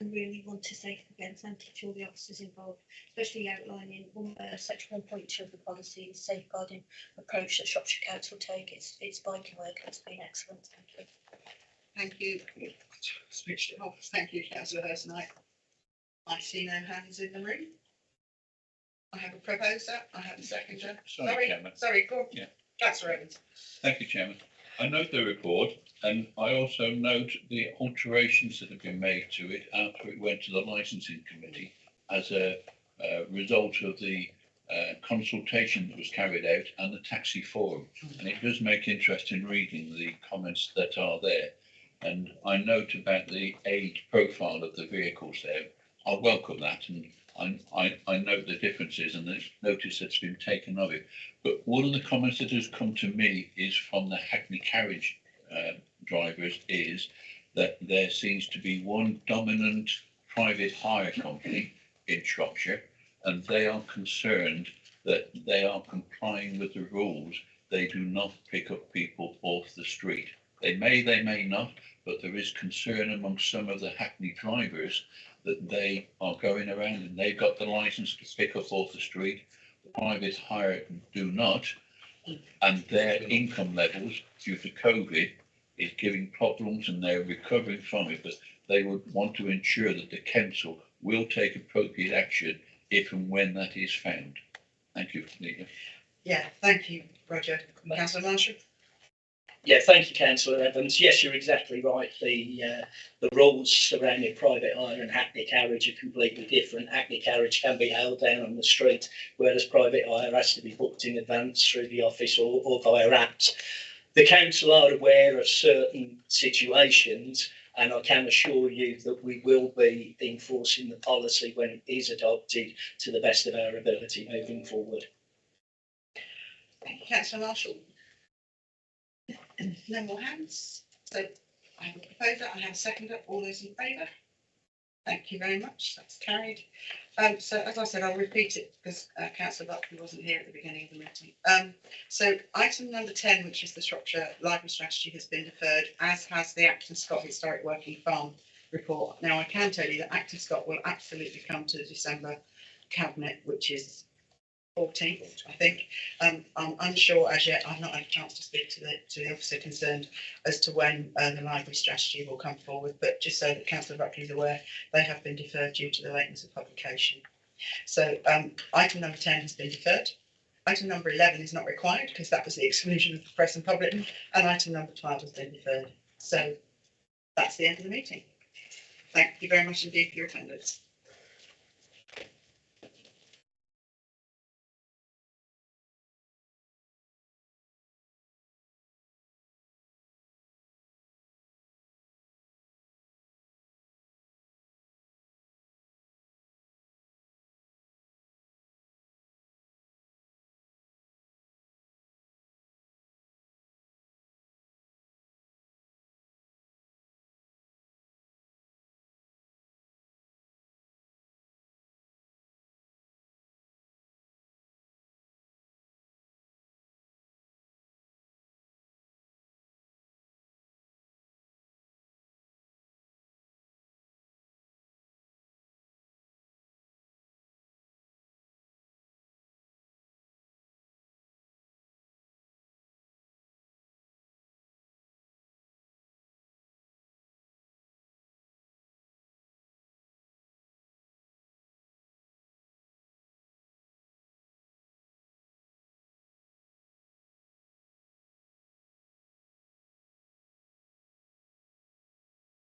And really want to say again, thank you to all the officers involved, especially outlining section 1.2 of the policy, the safeguarding approach that Shropshire Council take. It's vital work and it's been excellent. Thank you. Thank you. Switched it off. Thank you, Councillor Hurst-Knight. I see no hands in the room. I have a proposer. I have a seconder. Sorry, Chairman. Sorry, go on. Yeah. Councillor Evans. Thank you, Chairman. I note the report, and I also note the alterations that have been made to it after it went to the licensing committee as a result of the consultation that was carried out and the taxi forum. And it does make interesting reading the comments that are there. And I note about the age profile of the vehicles there. I welcome that, and I note the differences and the notice that's been taken of it. But one of the comments that has come to me is from the Hackney Carriage drivers is that there seems to be one dominant private hire company in Shropshire, and they are concerned that they are complying with the rules. They do not pick up people off the street. They may not, but there is concern among some of the hackney drivers that they are going around and they've got the license to pick up off the street. Private hire do not, and their income levels due to COVID is giving problems and they're recovering from it, but they would want to ensure that the council will take appropriate action if and when that is found. Thank you, Leader. Yeah, thank you, Roger. Councillor Marshall? Yeah, thank you, Councillor Evans. Yes, you're exactly right. The rules surrounding private hire and hackney carriage are completely different. Hackney carriage can be held down on the street, whereas private hire has to be booked in advance through the office or via apps. The council are aware of certain situations, and I can assure you that we will be enforcing the policy when it is adopted to the best of our ability moving forward. Thank you, Councillor Marshall. No more hands. So I have a proposer, I have a seconder. All those in favour? Thank you very much. That's carried. So as I said, I'll repeat it because Councillor Buckley wasn't here at the beginning of the meeting. So item number 10, which is the Shropshire Library Strategy, has been deferred, as has the Acton Scott Historic Working Farm report. Now I can tell you that Acton Scott will absolutely come to the December cabinet, which is 14th, I think. I'm unsure as yet. I've not had a chance to speak to the officer concerned as to when the library strategy will come forward, but just so that Councillor Buckley is aware, they have been deferred due to the lateness of publication. So item number 10 has been deferred. Item number 11 is not required because that was the exclusion of the press and public, and item number 12 has been deferred. So that's the end of the meeting. Thank you very much indeed for your attendance.